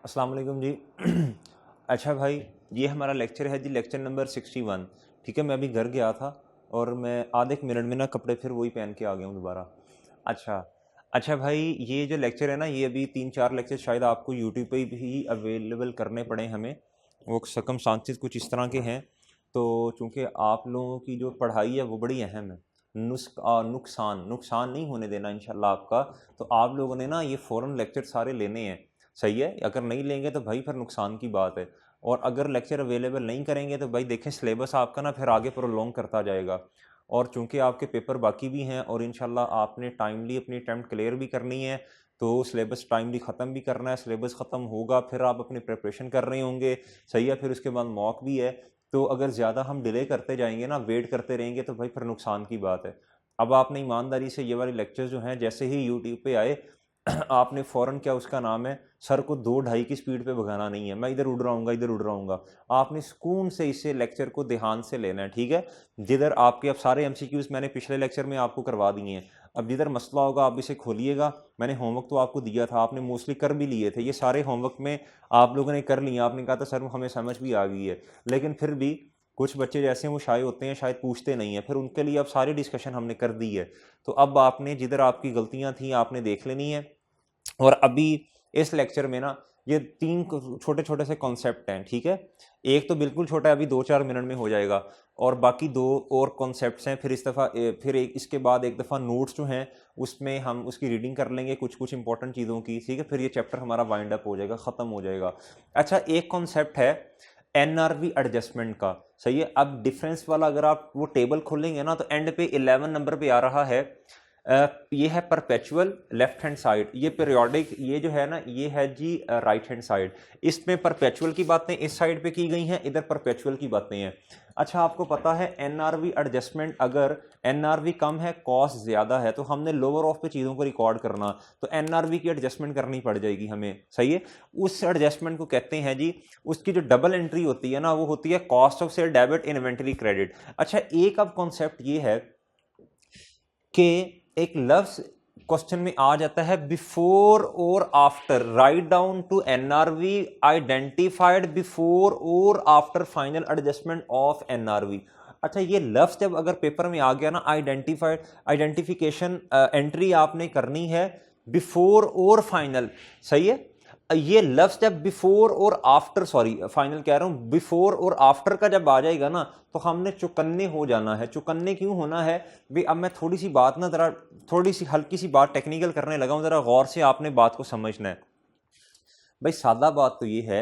अस्सलाम वालेकुम जी। अच्छा भाई, ये हमारा लेक्चर है जी, लेक्चर नंबर 61। ठीक है, मैं अभी घर गया था और मैं आधे एक मिनट में ना कपड़े फिर वही पहन के आ गया हूँ दोबारा। अच्छा अच्छा भाई, ये जो लेक्चर है ना, ये अभी 3-4 लेक्चर शायद आपको यूट्यूब पे भी अवेलेबल करने पड़े हमें। वो सकमस्टांसिस कुछ इस तरह के हैं। तो चूँकि आप लोगों की जो पढ़ाई है वो बड़ी अहम है। नुकसान नुकसान नहीं होने देना इंशाल्लाह आपका। तो आप लोगों ने ना ये फ़ौरन लेक्चर सारे लेने हैं। सही है, अगर नहीं लेंगे तो भाई फिर नुकसान की बात है। और अगर लेक्चर अवेलेबल नहीं करेंगे तो भाई देखें सिलेबस आपका ना फिर आगे प्रोलॉन्ग करता जाएगा। और चूंकि आपके पेपर बाकी भी हैं और इंशाल्लाह आपने टाइमली अपनी अटैम्प्ट क्लियर भी करनी है, तो सिलेबस टाइमली ख़त्म भी करना है। सिलेबस ख़त्म होगा फिर आप अपनी प्रिपरेशन कर रहे होंगे। सही है, फिर उसके बाद मॉक भी है। तो अगर ज़्यादा हम डिले करते जाएंगे ना, वेट करते रहेंगे, तो भाई फिर नुकसान की बात है। अब आपने ईमानदारी से ये वाले लेक्चर जो हैं जैसे ही यूट्यूब पे आए आपने फ़ौरन क्या उसका नाम है, सर को 2-2.5 की स्पीड पे भगाना नहीं है, मैं इधर उड़ रहा हूँगा, इधर उड़ रहा हूँगा। आपने सुकून से इसे लेक्चर को ध्यान से लेना है, ठीक है? जिधर आपके अब सारे एमसीक्यूज़ मैंने पिछले लेक्चर में आपको करवा दिए हैं। अब जिधर मसला होगा आप इसे खोलिएगा। मैंने होमवर्क तो आपको दिया था, आपने मोस्टली कर भी लिए थे। ये सारे होमवर्क में आप लोगों ने कर लिए, आपने कहा था सर हमें समझ भी आ गई है। लेकिन फिर भी कुछ बच्चे जैसे हैं वो शाय होते हैं, शायद पूछते नहीं हैं, फिर उनके लिए अब सारी डिस्कशन हमने कर दी है। तो अब आपने जिधर आपकी गलतियाँ थी आपने देख लेनी है। और अभी इस लेक्चर में ना ये 3 छोटे छोटे से कॉन्सेप्ट हैं, ठीक है? एक तो बिल्कुल छोटा है, अभी 2-4 मिनट में हो जाएगा। और बाकी 2 और कॉन्सेप्ट्स हैं। फिर इस दफ़ा फिर एक इसके बाद एक दफ़ा नोट्स जो हैं उसमें हम उसकी रीडिंग कर लेंगे कुछ कुछ इंपॉर्टेंट चीज़ों की, ठीक है? फिर ये चैप्टर हमारा वाइंड अप हो जाएगा, ख़त्म हो जाएगा। अच्छा, एक कॉन्सेप्ट है एनआरवी एडजस्टमेंट का। सही है, अब डिफरेंस वाला अगर आप वो टेबल खोलेंगे ना तो एंड पे 11 नंबर पे आ रहा है। ये है परपेचुअल लेफ्ट हैंड साइड, ये पीरियोडिक, ये जो है ना ये है जी राइट हैंड साइड। इसमें परपेचुअल की बातें इस साइड पे की गई हैं, इधर परपेचुअल की बातें हैं। अच्छा, आपको पता है एनआरवी एडजस्टमेंट, अगर एनआरवी कम है कॉस्ट ज़्यादा है तो हमने लोअर ऑफ पे चीज़ों को रिकॉर्ड करना, तो एनआरवी की एडजस्टमेंट करनी पड़ जाएगी हमें। सही है, उस एडजस्टमेंट को कहते हैं जी, उसकी जो डबल एंट्री होती है ना वो होती है cost of sale debit inventory credit. अच्छा, एक अब कॉन्सेप्ट ये है कि एक लफ्ज क्वेश्चन में आ जाता है बिफोर और after, right down to NRV identified before और after final adjustment of NRV. अच्छा, ये लफ्ज जब अगर पेपर में आ गया ना, आइडेंटिफाइड, आइडेंटिफिकेशन एंट्री आपने करनी है बिफोर और फाइनल। सही है, ये लफ्ज जब बिफोर और आफ्टर, सॉरी फाइनल कह रहा हूं, बिफोर और आफ्टर का जब आ जाएगा ना तो हमने चुकन्ने हो जाना है। चुकन्ने क्यों होना है भाई? अब मैं थोड़ी सी बात ना जरा, थोड़ी सी हल्की सी बात टेक्निकल करने लगा हूं, जरा गौर से आपने बात को समझना है। भाई सादा बात तो ये है,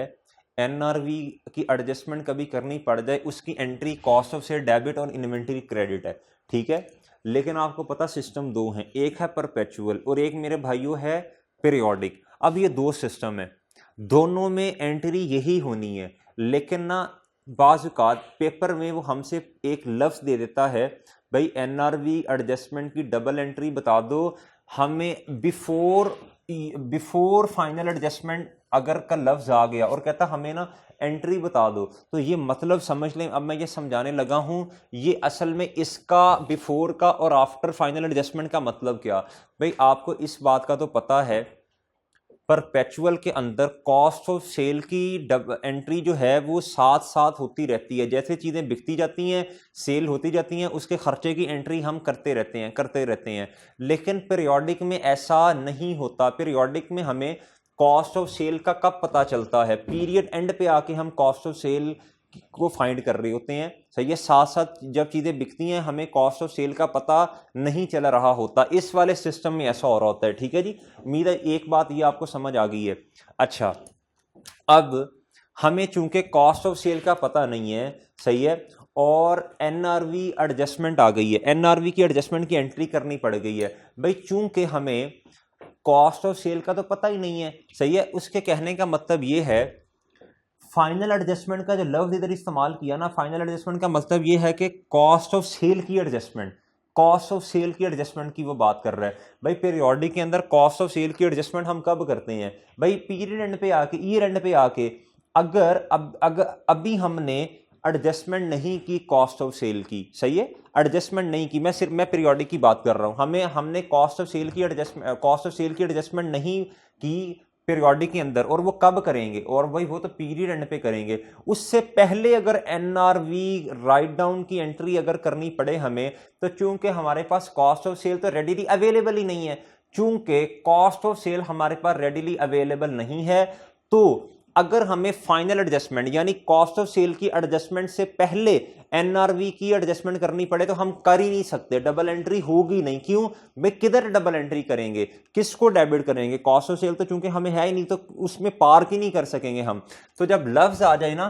एनआरवी की एडजस्टमेंट कभी करनी पड़ जाए, उसकी entry cost of sale debit और इन्वेंटरी क्रेडिट है, ठीक है? लेकिन आपको पता सिस्टम 2 हैं, एक है परपेचुअल और एक मेरे भाइयों है पीरियोडिक। अब ये 2 सिस्टम है, दोनों में एंट्री यही होनी है। लेकिन ना बाज़ औक़ात पेपर में वो हमसे एक लफ्ज़ दे देता है, भाई एनआरवी एडजस्टमेंट की डबल एंट्री बता दो हमें बिफोर, बिफोर फाइनल एडजस्टमेंट अगर का लफ्ज आ गया और कहता हमें ना एंट्री बता दो, तो ये मतलब समझ लें। अब मैं ये समझाने लगा हूं ये असल में इसका बिफोर का और आफ्टर फाइनल एडजस्टमेंट का मतलब क्या। भाई आपको इस बात का तो पता है परपेचुअल के अंदर कॉस्ट ऑफ सेल की एंट्री जो है वो साथ साथ होती रहती है। जैसे चीज़ें बिकती जाती हैं, सेल होती जाती हैं, उसके खर्चे की एंट्री हम करते रहते हैं। लेकिन पीरियोडिक में ऐसा नहीं होता। पीरियोडिक में हमें कॉस्ट ऑफ सेल का कब पता चलता है? पीरियड एंड पे आके हम कॉस्ट ऑफ सेल को फाइंड कर रहे होते हैं। सही है, साथ साथ जब चीज़ें बिकती हैं हमें कॉस्ट ऑफ सेल का पता नहीं चल रहा होता। इस वाले सिस्टम में ऐसा हो रहा होता है, ठीक है जी? उम्मीद है एक बात ये आपको समझ आ गई है। अच्छा, अब हमें चूंकि कॉस्ट ऑफ सेल का पता नहीं है, सही है, और एनआरवी एडजस्टमेंट आ गई है, एनआरवी की एडजस्टमेंट की एंट्री करनी पड़ गई है। भाई चूंकि हमें कॉस्ट ऑफ सेल का तो पता ही नहीं है, सही है, उसके कहने का मतलब ये है, फाइनल एडजस्टमेंट का जो लफ्ज इधर इस्तेमाल किया ना, फाइनल एडजस्टमेंट का मतलब ये है कि कॉस्ट ऑफ सेल की एडजस्टमेंट, कॉस्ट ऑफ सेल की एडजस्टमेंट की वो बात कर रहा है। भाई पीरियोडिक के अंदर कॉस्ट ऑफ सेल की एडजस्टमेंट हम कब करते हैं? भाई पीरियड एंड पे आके, ईयर एंड पे आके। अगर अभी हमने एडजस्टमेंट नहीं की कॉस्ट ऑफ सेल की, सही है, एडजस्टमेंट नहीं की, मैं पीरियोडिक की बात कर रहा हूं, हमने कॉस्ट ऑफ सेल की एडजस्टमेंट नहीं की पीरियोडिक के अंदर, और वो कब करेंगे, और वही वो तो पीरियड एंड पे करेंगे। उससे पहले अगर एनआरवी राइट डाउन की एंट्री अगर करनी पड़े हमें, तो चूंकि हमारे पास कॉस्ट ऑफ सेल तो रेडीली अवेलेबल ही नहीं है, चूंकि कॉस्ट ऑफ सेल हमारे पास रेडीली अवेलेबल नहीं है, तो अगर हमें फाइनल एडजस्टमेंट यानी कॉस्ट ऑफ सेल की एडजस्टमेंट से पहले एनआरवी की एडजस्टमेंट करनी पड़े तो हम कर ही नहीं सकते, डबल एंट्री होगी नहीं। क्यों भाई, किधर डबल एंट्री करेंगे, किसको डेबिट करेंगे, कॉस्ट ऑफ सेल तो चूंकि हमें है ही नहीं, तो उसमें पार्क ही नहीं कर सकेंगे हम। तो जब लफ्ज आ जाए ना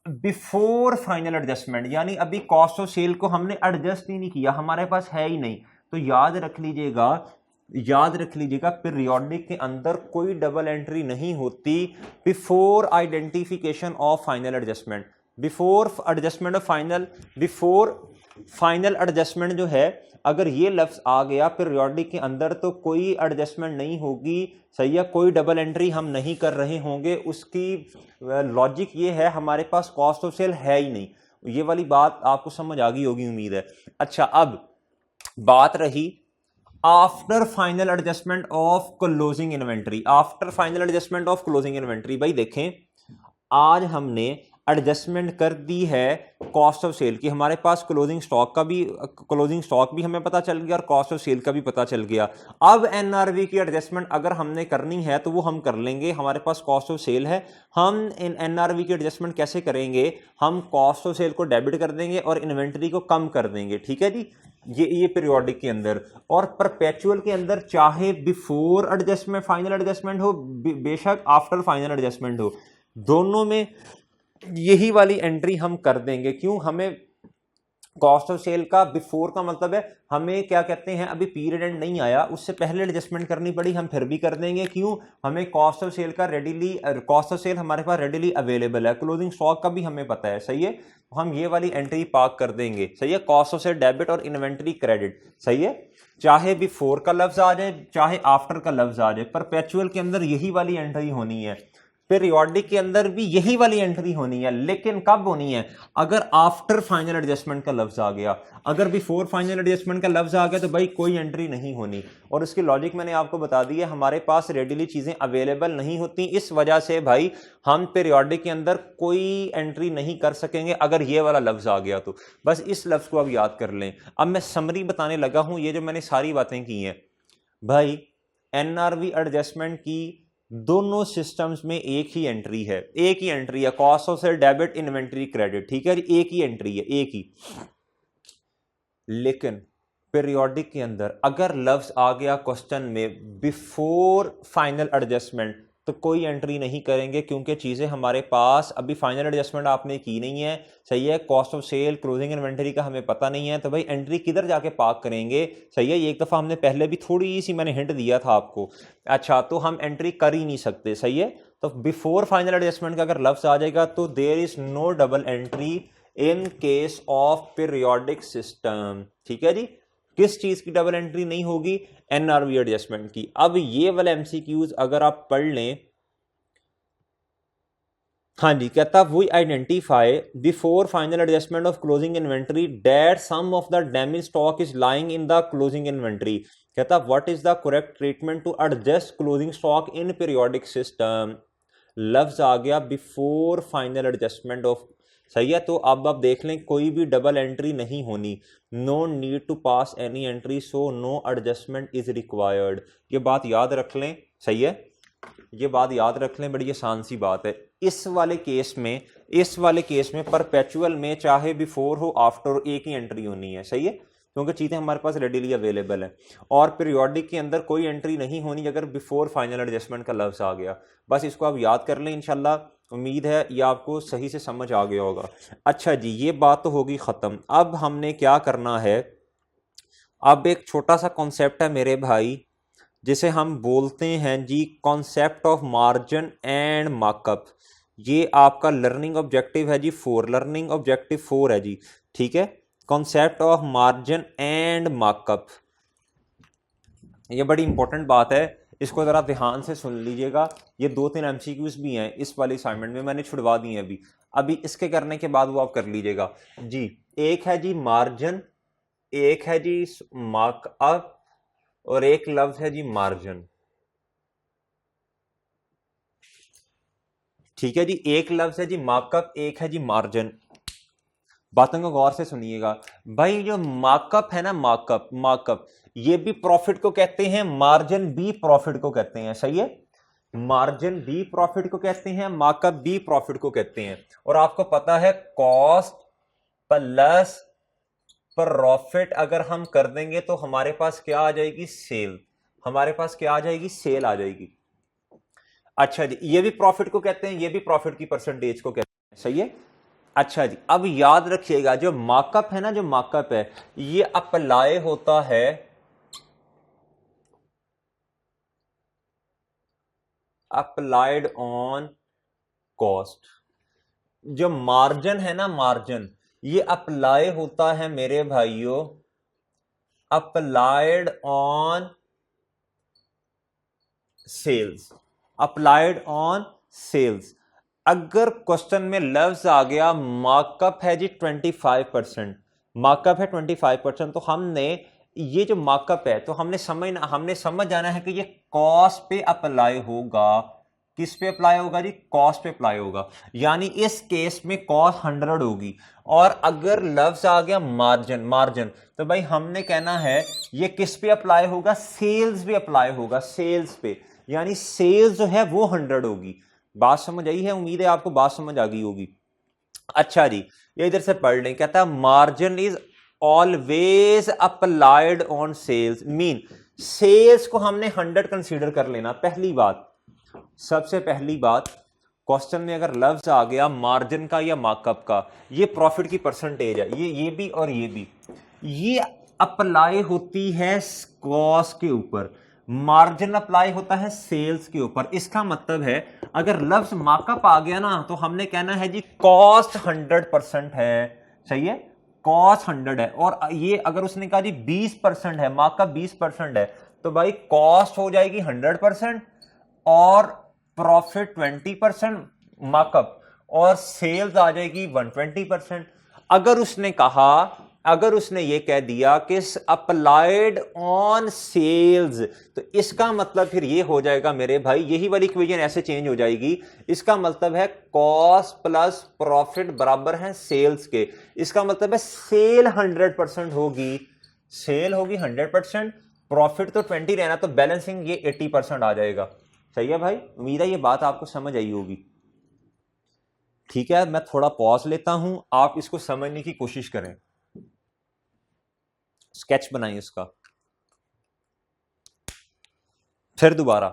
बिफोर फाइनल एडजस्टमेंट, यानी अभी कॉस्ट ऑफ सेल को हमने एडजस्ट ही नहीं किया, हमारे पास है ही नहीं, तो याद रख लीजिएगा, याद रख लीजिएगा पीरियोडिक के अंदर कोई डबल एंट्री नहीं होती before identification of final adjustment. Before adjustment of final, before final adjustment जो है, अगर ये लफ्ज आ गया पीरियोडिक के अंदर तो कोई एडजस्टमेंट नहीं होगी, सही है, कोई डबल एंट्री हम नहीं कर रहे होंगे। उसकी लॉजिक ये है, हमारे पास कॉस्ट ऑफ सेल है ही नहीं। ये वाली बात आपको समझ आ गई होगी उम्मीद है। अच्छा, अब बात रही after final adjustment of closing inventory. After final adjustment of closing inventory, भाई देखें, आज हमने एडजस्टमेंट कर दी है कॉस्ट ऑफ सेल की, हमारे पास क्लोजिंग स्टॉक भी हमें पता चल गया और कॉस्ट ऑफ सेल का भी पता चल गया। अब एनआरवी की एडजस्टमेंट अगर हमने करनी है तो वो हम कर लेंगे, हमारे पास कॉस्ट ऑफ सेल है, हम इन एनआरवी की एडजस्टमेंट कैसे करेंगे, हम कॉस्ट ऑफ सेल को डेबिट कर देंगे और इन्वेंट्री को कम कर देंगे, ठीक है जी। ये पीरियोडिक के अंदर, और परपेचुअल के अंदर चाहे बिफोर एडजस्टमेंट फाइनल एडजस्टमेंट हो, बेशक आफ्टर फाइनल एडजस्टमेंट हो, दोनों में यही वाली एंट्री हम कर देंगे। क्यों, हमें कॉस्ट ऑफ सेल का बिफोर का मतलब है हमें क्या कहते हैं, अभी पीरियड एंड नहीं आया, उससे पहले एडजस्टमेंट करनी पड़ी, हम फिर भी कर देंगे। क्यों, हमें कॉस्ट ऑफ सेल का रेडीली, कॉस्ट ऑफ सेल हमारे पास रेडीली अवेलेबल है, क्लोजिंग स्टॉक का भी हमें पता है, सही है, हम ये वाली एंट्री पार्क कर देंगे, सही है। कॉस्ट ऑफ सेल डेबिट और इन्वेंट्री क्रेडिट, सही है, चाहे बिफोर का लफ्ज आ जाए चाहे आफ्टर का लफ्ज आ जाए, परपेचुअल के अंदर यही वाली एंट्री होनी है, पीरियोडिक के अंदर भी यही वाली एंट्री होनी है, लेकिन कब होनी है, अगर आफ्टर फाइनल एडजस्टमेंट का लफ्ज आ गया। अगर बिफोर फाइनल एडजस्टमेंट का लफ्ज आ गया तो भाई कोई एंट्री नहीं होनी, और उसकी लॉजिक मैंने आपको बता दी है, हमारे पास रेडीली चीजें अवेलेबल नहीं होती, इस वजह से भाई हम पीरियोडिक के अंदर कोई एंट्री नहीं कर सकेंगे अगर ये वाला लफ्ज आ गया तो। बस इस लफ्ज को अब याद कर लें। अब मैं समरी बताने लगा हूं, ये जो मैंने सारी बातें की हैं भाई, एनआरवी एडजस्टमेंट की दोनों सिस्टम्स में एक ही एंट्री है, एक ही एंट्री है, cost of sale debit inventory credit, ठीक है, एक ही एंट्री है, एक ही। लेकिन पीरियोडिक के अंदर अगर लफ्ज आ गया क्वेश्चन में बिफोर फाइनल एडजस्टमेंट तो कोई एंट्री नहीं करेंगे, क्योंकि चीज़ें हमारे पास अभी फाइनल एडजस्टमेंट आपने की नहीं है, सही है, cost of sale closing inventory का हमें पता नहीं है, तो भाई एंट्री किधर जाके पार्क करेंगे, सही है। ये एक दफ़ा हमने पहले भी थोड़ी सी मैंने हिंट दिया था आपको। अच्छा, तो हम एंट्री कर ही नहीं सकते, सही है। तो बिफोर फाइनल एडजस्टमेंट का अगर लफ्ज आ जाएगा तो there is no double entry in case of periodic system, ठीक है जी। किस चीज की डबल एंट्री नहीं होगी, एनआरवी एडजस्टमेंट की। अब ये वाले एमसीक्यूज अगर आप पढ़ लें, हाँ जी, कहता we identify before final adjustment of closing inventory that some of the damage stock is lying in the closing inventory. कहता what is the correct treatment to adjust closing stock in periodic system. लफ्ज आ गया before final adjustment of, सही है। तो अब आप देख लें, कोई भी डबल एंट्री नहीं होनी, no need to pass any entry, so no adjustment is required. ये बात याद रख लें, सही है, ये बात याद रख लें, बड़ी आसान सी बात है। इस वाले केस में परपेचुअल में चाहे बिफोर हो आफ्टर हो, एक ही एंट्री होनी है, सही है, क्योंकि चीज़ें हमारे पास रेडीली अवेलेबल है। और पीरियोडिक के अंदर कोई एंट्री नहीं होनी अगर बिफोर फाइनल एडजस्टमेंट का लफ्ज आ गया। बस इसको आप याद कर लें, इंशाल्लाह उम्मीद है ये आपको सही से समझ आ गया होगा। अच्छा जी, ये बात तो होगी ख़त्म। अब हमने क्या करना है, अब एक छोटा सा कॉन्सेप्ट है मेरे भाई, जिसे हम बोलते हैं जी concept of margin and markup. ये आपका लर्निंग ऑब्जेक्टिव है जी 4, लर्निंग ऑब्जेक्टिव 4 है जी, ठीक है। Concept of margin and markup, ये बड़ी इंपॉर्टेंट बात है, इसको ज़रा ध्यान से सुन लीजिएगा। ये 2-3 एमसीक्यूज भी हैं इस वाली असाइनमेंट में, मैंने छुड़वा दी हैं अभी इसके करने के बाद वो आप कर लीजिएगा जी। एक है जी मार्जिन, एक है जी मार्कअप, और एक लफ्ज है जी मार्जिन। ठीक है जी, एक लफ्ज है जी मार्कअप, एक है जी मार्जिन। बातों को गौर से सुनिएगा भाई, जो मार्कअप है ना, मार्कअप मार्कअप ये भी प्रॉफिट को कहते हैं, मार्जिन भी प्रॉफिट को कहते हैं। सही है, मार्जिन भी प्रॉफिट को कहते हैं, मार्कअप भी प्रॉफिट को कहते हैं। और आपको पता है कॉस्ट प्लस प्रॉफिट अगर हम कर देंगे तो हमारे पास क्या आ जाएगी, सेल। हमारे पास क्या आ जाएगी, सेल आ जाएगी। अच्छा जी, ये भी प्रॉफिट को कहते हैं, ये भी प्रॉफिट की परसेंटेज को कहते हैं। सही है। अच्छा जी, अब याद रखिएगा जो मार्कअप है ना, जो मार्कअप है ये अप्लाई होता है, अप्लाइड ऑन कॉस्ट। जो मार्जिन है ना, मार्जिन ये अप्लाई होता है मेरे भाइयों, applied on sales, applied on sales. अगर क्वेश्चन में लफ्ज आ गया मार्कअप है जी 25%, मार्कअप है 25%, तो हमने ये जो मार्कअप है तो हमने समझ जाना है कि ये कॉस्ट पे अप्लाई होगा। किस पे अप्लाई होगा जी, कॉस्ट पे अप्लाई होगा। यानी इस केस में कॉस्ट 100 होगी। और अगर लफ्ज आ गया मार्जिन, मार्जिन तो भाई हमने कहना है ये किस पे अप्लाई होगा, सेल्स पे अप्लाई होगा, सेल्स पे। यानी सेल्स जो है वो 100 होगी। बात समझ आई है, उम्मीद है आपको बात समझ आ गई होगी। अच्छा जी, ये इधर से पढ़ लें, कहता है margin is always applied on sales. Mean sales को हमने 100 कंसीडर कर लेना। पहली बात, सबसे पहली बात, क्वेश्चन में अगर लफ्ज आ गया मार्जिन का या मार्कअप का, ये प्रॉफिट की परसेंटेज है, ये भी और ये भी, ये अप्लाई होती है कॉस्ट के ऊपर, मार्जिन अप्लाई होता है सेल्स के ऊपर। इसका मतलब है अगर लफ्ज मार्कअप आ गया ना तो हमने कहना है जी कॉस्ट 100% है। सही है, कॉस्ट 100 है। और ये अगर उसने कहा जी 20% है, मार्कअप 20% है, तो भाई कॉस्ट हो जाएगी 100% और प्रॉफिट 20% मार्कअप, और सेल्स आ जाएगी 120%। अगर उसने कहा, अगर उसने ये कह दिया कि अप्लाइड ऑन सेल्स, तो इसका मतलब फिर ये हो जाएगा मेरे भाई, यही वाली इक्वेशन ऐसे चेंज हो जाएगी। इसका मतलब है कॉस्ट प्लस प्रॉफिट बराबर है सेल्स के। इसका मतलब है सेल 100% होगी, सेल होगी 100%, प्रॉफिट तो 20 रहना, तो बैलेंसिंग ये 80% आ जाएगा। सही है भाई, उम्मीद है ये बात आपको समझ आई होगी। ठीक है, मैं थोड़ा पॉज लेता हूं, आप इसको समझने की कोशिश करें, स्केच बनाइए इसका। फिर दोबारा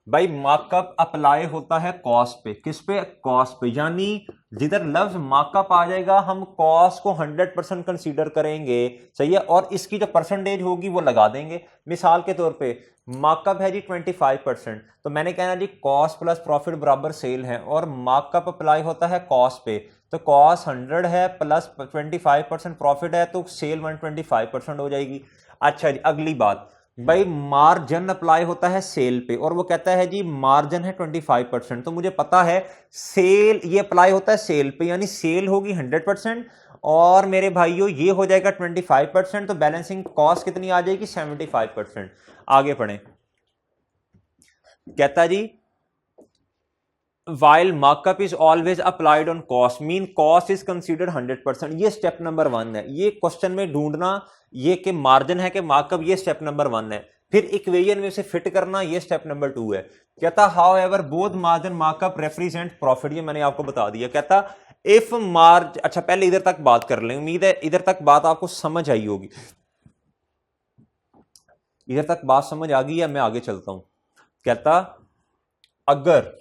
भाई, मार्कअप अप्लाई होता है कॉस्ट पे, किस पे, कॉस्ट पे। यानी जिधर लफ्ज मार्कअप आ जाएगा हम कॉस्ट को 100% कंसीडर करेंगे। सही है, और इसकी जो परसेंटेज होगी वो लगा देंगे। मिसाल के तौर पे मार्कअप है जी 25%, तो मैंने कहना जी कॉस्ट प्लस प्रॉफिट बराबर सेल है, और मार्कअप अप्लाई होता है कॉस्ट पे, तो कॉस्ट 100 है प्लस 25% प्रॉफिट है, तो सेल 125% हो जाएगी। अच्छा जी, अगली बात भाई, मार्जिन अप्लाई होता है सेल पे, और वो कहता है जी मार्जिन है 25%, तो मुझे पता है सेल ये अप्लाई होता है सेल पे, यानी सेल होगी 100% और मेरे भाइयों ये हो जाएगा 25%, तो बैलेंसिंग कॉस्ट कितनी आ जाएगी, 75%। आगे पढ़ें, कहता जी while markup is always applied on cost, mean cost is considered 100%। ये स्टेप नंबर 1 है, ये क्वेश्चन में ढूंढना ये कि मार्जिन है कि मार्कअप, ये स्टेप नंबर 1 है। फिर इक्वेशन में से फिट करना, ये स्टेप नंबर 2 है। कहता how ever both margin markup represent profit, ये मैंने आपको बता दिया। कहता इफ मार्ज, अच्छा पहले इधर तक बात कर लें, उम्मीद है इधर तक बात आपको समझ आई होगी। इधर तक बात समझ आ गई है, मैं आगे चलता हूं। कहता अगर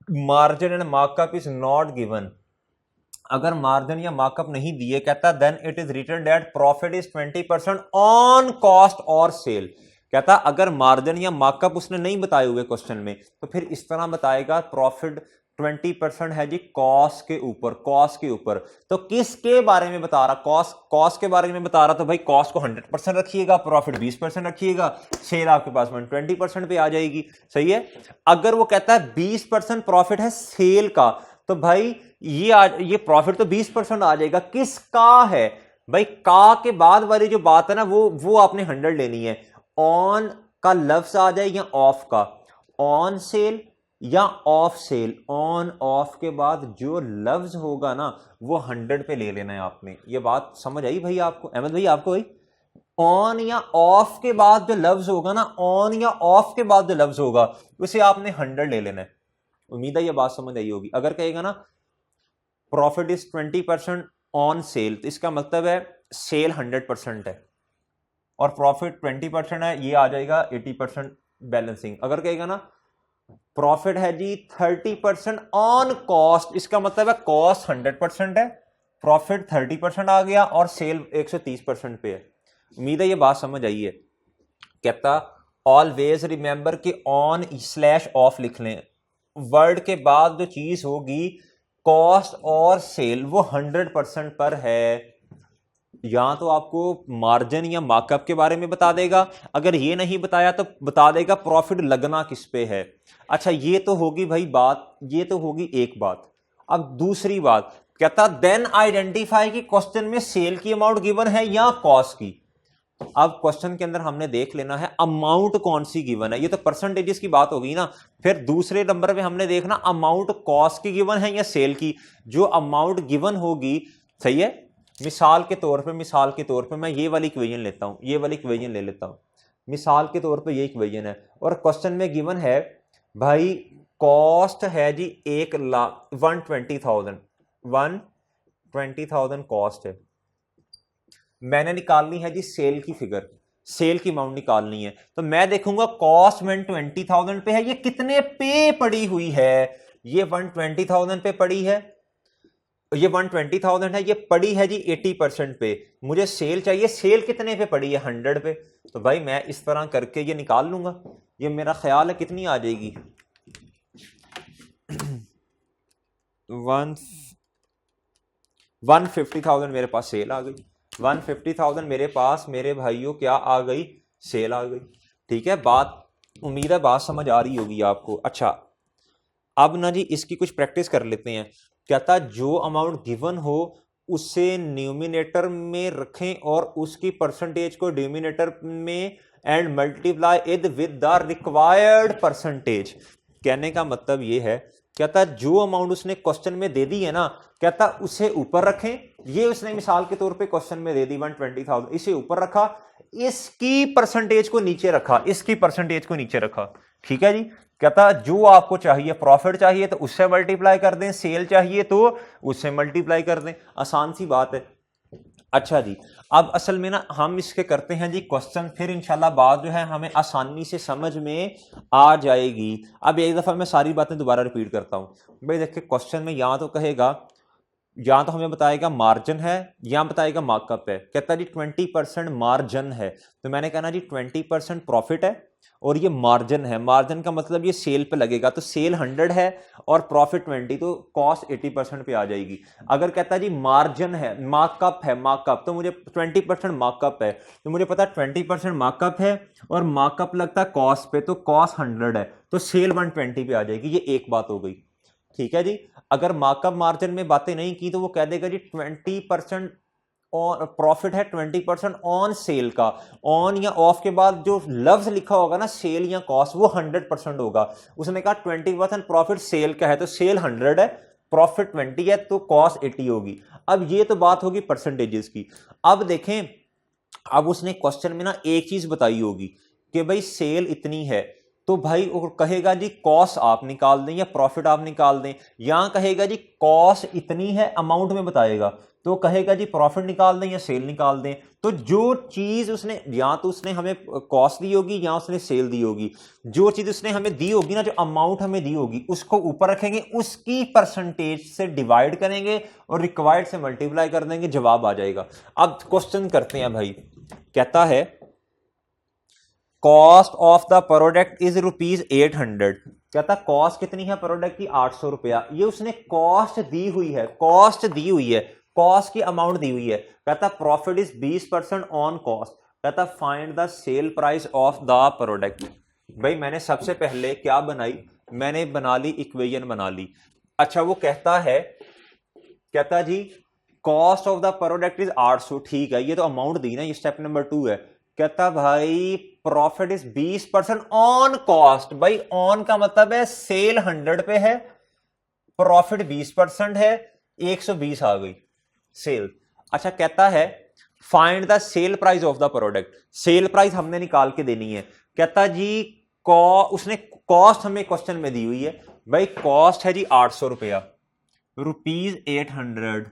margin and markup is not given, अगर मार्जिन या मार्कअप नहीं दिए, कहता then it is written that profit is 20% on cost और सेल। कहता अगर मार्जिन या मार्कअप उसने नहीं बताए हुए क्वेश्चन में, तो फिर इस तरह बताएगा प्रॉफिट 20% है जी कॉस्ट के ऊपर, कॉस्ट के ऊपर। तो किसके बारे में बता रहा, कॉस्ट, कॉस्ट के बारे में बता रहा, तो भाई कॉस्ट को 100% रखिएगा, प्रॉफिट 20% रखिएगा, सेल आपके पास 120% पे आ जाएगी। सही है। अगर वो कहता है 20% प्रॉफिट है सेल का, तो भाई ये प्रॉफिट तो 20% आ जाएगा। किसका है भाई, का के बाद वाली जो बात है ना, वो आपने 100 लेनी है। ऑन का लफ्ज आ जाए या ऑफ का, ऑन सेल या ऑफ सेल, ऑन ऑफ के बाद जो लफ्ज होगा ना वो 100 पे ले लेना है आपने। ये बात समझ आई भाई आपको, अहमद भाई आपको भाई? ऑन या ऑफ के बाद जो लफ्ज होगा ना, ऑन या ऑफ के बाद जो लफ्ज होगा उसे आपने 100 ले लेना है। उम्मीद है ये बात समझ आई होगी। अगर कहेगा ना प्रॉफिट इज 20% ऑन सेल, तो इसका मतलब है सेल 100% है और प्रॉफिट 20% है, ये आ जाएगा 80% बैलेंसिंग। अगर कहेगा ना प्रॉफिट है जी 30% ऑन कॉस्ट, इसका मतलब है कॉस्ट 100% है, प्रॉफिट 30% आ गया और सेल 130% पे है। उम्मीद है ये बात समझ आई है। कहता ऑलवेज रिमेंबर कि ऑन स्लैश ऑफ लिख लें, वर्ड के बाद जो चीज होगी कॉस्ट और सेल वो 100% पर है। या तो आपको मार्जिन या मार्कअप के बारे में बता देगा, अगर ये नहीं बताया तो बता देगा प्रॉफिट लगना किस पे है। अच्छा ये तो होगी भाई बात, ये तो होगी एक बात। अब दूसरी बात कहता देन आइडेंटिफाई कि क्वेश्चन में सेल की अमाउंट गिवन है या कॉस्ट की। अब क्वेश्चन के अंदर हमने देख लेना है अमाउंट कौन सी गिवन है, ये तो परसेंटेजेस की बात होगी ना। फिर दूसरे नंबर पे हमने देखना अमाउंट कॉस्ट की गिवन है या सेल की। जो अमाउंट गिवन होगी, सही है, मिसाल के तौर पे मैं ये वाली इक्वेशन लेता हूं, ये वाली इक्वेशन ले लेता हूं, मिसाल के तौर पे ये इक्वेशन है और क्वेश्चन में गिवन है भाई कॉस्ट है जी 1,20,000 कॉस्ट है। मैंने निकालनी है जी सेल की फिगर, सेल की अमाउंट निकालनी है। तो मैं देखूंगा कॉस्ट 120,000 पे है, ये कितने पे पड़ी हुई है? ये 120,000 पे पड़ी है, ये 120,000 है, ये पड़ी है जी 80% पे। मुझे सेल चाहिए, सेल कितने पे पड़ी है? 100 पे। तो भाई मैं इस तरह करके ये निकाल लूंगा। ये मेरा ख्याल है कितनी आ जाएगी 150,000 मेरे पास सेल आ गई, 150,000 मेरे पास मेरे भाइयों क्या आ गई? सेल आ गई। ठीक है बात, उम्मीद है बात समझ आ रही होगी आपको। अच्छा अब ना जी इसकी कुछ प्रैक्टिस कर लेते हैं। कहता जो अमाउंट गिवन हो उसे न्यूमिनेटर में रखें और उसकी परसेंटेज को डिनोमिनेटर में and multiply it with the required percentage. कहने का मतलब ये है, कहता जो अमाउंट उसने क्वेश्चन में दे दी है ना, कहता उसे ऊपर रखें। ये उसने मिसाल के तौर पे क्वेश्चन में दे दी 120,000, इसे ऊपर रखा, इसकी परसेंटेज को नीचे रखा, इसकी परसेंटेज को नीचे रखा। ठीक है जी। कहता जो आपको चाहिए, प्रॉफिट चाहिए तो उससे मल्टीप्लाई कर दें, सेल चाहिए तो उससे मल्टीप्लाई कर दें, आसान सी बात है। अच्छा जी, अब असल में ना हम इसके करते हैं जी क्वेश्चन, फिर इंशाल्लाह बात जो है हमें आसानी से समझ में आ जाएगी। अब एक दफा मैं सारी बातें दोबारा रिपीट करता हूं भाई। देखिए क्वेश्चन में या तो कहेगा, या तो हमें बताएगा मार्जिन है या बताएगा मार्कअप है। कहता जी 20% मार्जिन है, तो मैंने कहना जी 20% प्रॉफिट है और ये मार्जिन है। मार्जिन का मतलब ये सेल पे लगेगा, तो सेल 100 है और प्रॉफिट 20, तो कॉस्ट 80% पे आ जाएगी। अगर कहता जी मार्जिन है, मार्कअप है, मार्कअप तो मुझे 20% मार्कअप है, तो मुझे पता 20% मार्कअप है और मार्कअप लगता है कॉस्ट पे, तो कॉस्ट 100 है, तो सेल 120 पे आ जाएगी। ये एक बात हो गई। ठीक है जी। अगर मार्कअप मार्जिन में बातें नहीं की तो वो कह देगा जी 20% और प्रॉफिट है 20% ऑन सेल का। ऑन या ऑफ के बाद जो लफ्ज लिखा होगा ना सेल या कॉस्ट, वो 100% होगा। उसने कहा 20% प्रॉफिट सेल का है, तो सेल 100 है, प्रॉफिट 20 है, तो कॉस्ट 80 होगी। अब ये तो बात होगी परसेंटेजेस की। अब देखें, अब उसने क्वेश्चन में ना एक चीज बताई होगी कि भाई सेल इतनी है, तो भाई वो कहेगा जी कॉस्ट आप निकाल दें या प्रॉफिट आप निकाल दें, या कहेगा जी कॉस्ट इतनी है, अमाउंट में बताएगा, तो कहेगा जी प्रॉफिट निकाल दें या सेल निकाल दें। तो जो चीज उसने, या तो उसने हमें कॉस्ट दी होगी या उसने सेल दी होगी, जो चीज उसने हमें दी होगी ना, जो अमाउंट हमें दी होगी, उसको ऊपर रखेंगे, उसकी परसेंटेज से डिवाइड करेंगे और रिक्वायर्ड से मल्टीप्लाई कर देंगे, जवाब आ जाएगा। अब क्वेश्चन करते हैं भाई। कहता है cost of the product is ₹800। कहता कॉस्ट कितनी है प्रोडक्ट की? 800 रुपया। ये उसने कॉस्ट दी हुई है, कॉस्ट दी हुई है, कॉस्ट की अमाउंट दी हुई है। कहता प्रॉफिट इज 20% ऑन कॉस्ट। कहता find the sale price of the product. भाई मैंने सबसे पहले क्या बनाई? मैंने बना ली इक्वेशन बना ली। अच्छा वो कहता है, कहता जी cost of the product is 800। ठीक है, ये तो अमाउंट दी ना, ये स्टेप नंबर 2 है। कहता भाई प्रॉफिट इज 20% ऑन कॉस्ट। भाई ऑन का मतलब है सेल 100 पे है, प्रॉफिट 20% है, 120 आ गई सेल। अच्छा कहता है find the sale price of the product. Sale price हमने निकाल के देनी है। कहता जी उसने कॉस्ट हमें क्वेश्चन में दी हुई है। भाई कॉस्ट है जी 800 रुपया, रुपीज 800।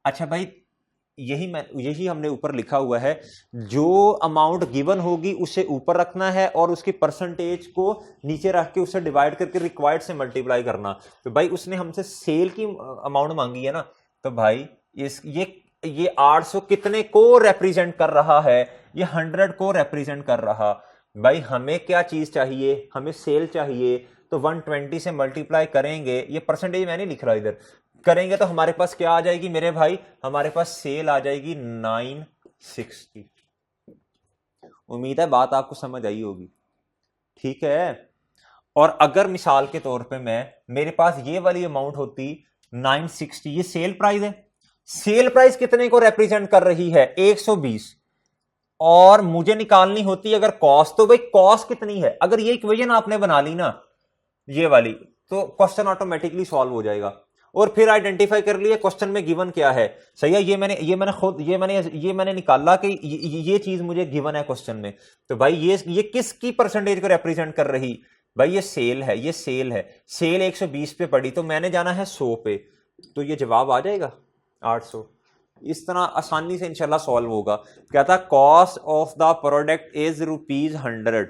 अच्छा भाई यही हमने ऊपर लिखा हुआ है, जो अमाउंट गिवन होगी उसे ऊपर रखना है और उसकी परसेंटेज को नीचे रख के उसे डिवाइड करके रिक्वायर्ड से मल्टीप्लाई करना। तो भाई उसने हमसे सेल की अमाउंट मांगी है ना, तो भाई ये 800 कितने को रिप्रेजेंट कर रहा है? ये 100 को रिप्रेजेंट कर रहा। भाई हमें क्या चीज चाहिए? हमें सेल चाहिए। तो 120 से मल्टीप्लाई करेंगे, ये परसेंटेज मैं नहीं लिख रहा इधर, करेंगे तो हमारे पास क्या आ जाएगी मेरे भाई? हमारे पास सेल आ जाएगी 960। उम्मीद है बात आपको समझ आई होगी, ठीक है। और अगर मिसाल के तौर पे मेरे पास ये वाली अमाउंट होती 960, ये सेल प्राइस है। सेल प्राइस कितने को रिप्रेजेंट कर रही है? 120। और मुझे निकालनी होती अगर कॉस्ट, तो भाई कॉस्ट कितनी है? अगर ये इक्वेशन आपने बना ली ना ये वाली, तो क्वेश्चन ऑटोमेटिकली सॉल्व हो जाएगा। और फिर आइडेंटिफाई कर लिया क्वेश्चन में गिवन क्या है। सही है, ये मैंने निकाला कि ये चीज मुझे गिवन है क्वेश्चन में। तो भाई ये किसकी परसेंटेज को रिप्रेजेंट कर रही? भाई ये सेल है, ये सेल है। सेल 120 पे पड़ी तो मैंने जाना है 100 पे, तो ये जवाब आ जाएगा 800। इस तरह आसानी से इंशाल्लाह सॉल्व होगा। कहता cost of the product is ₹100।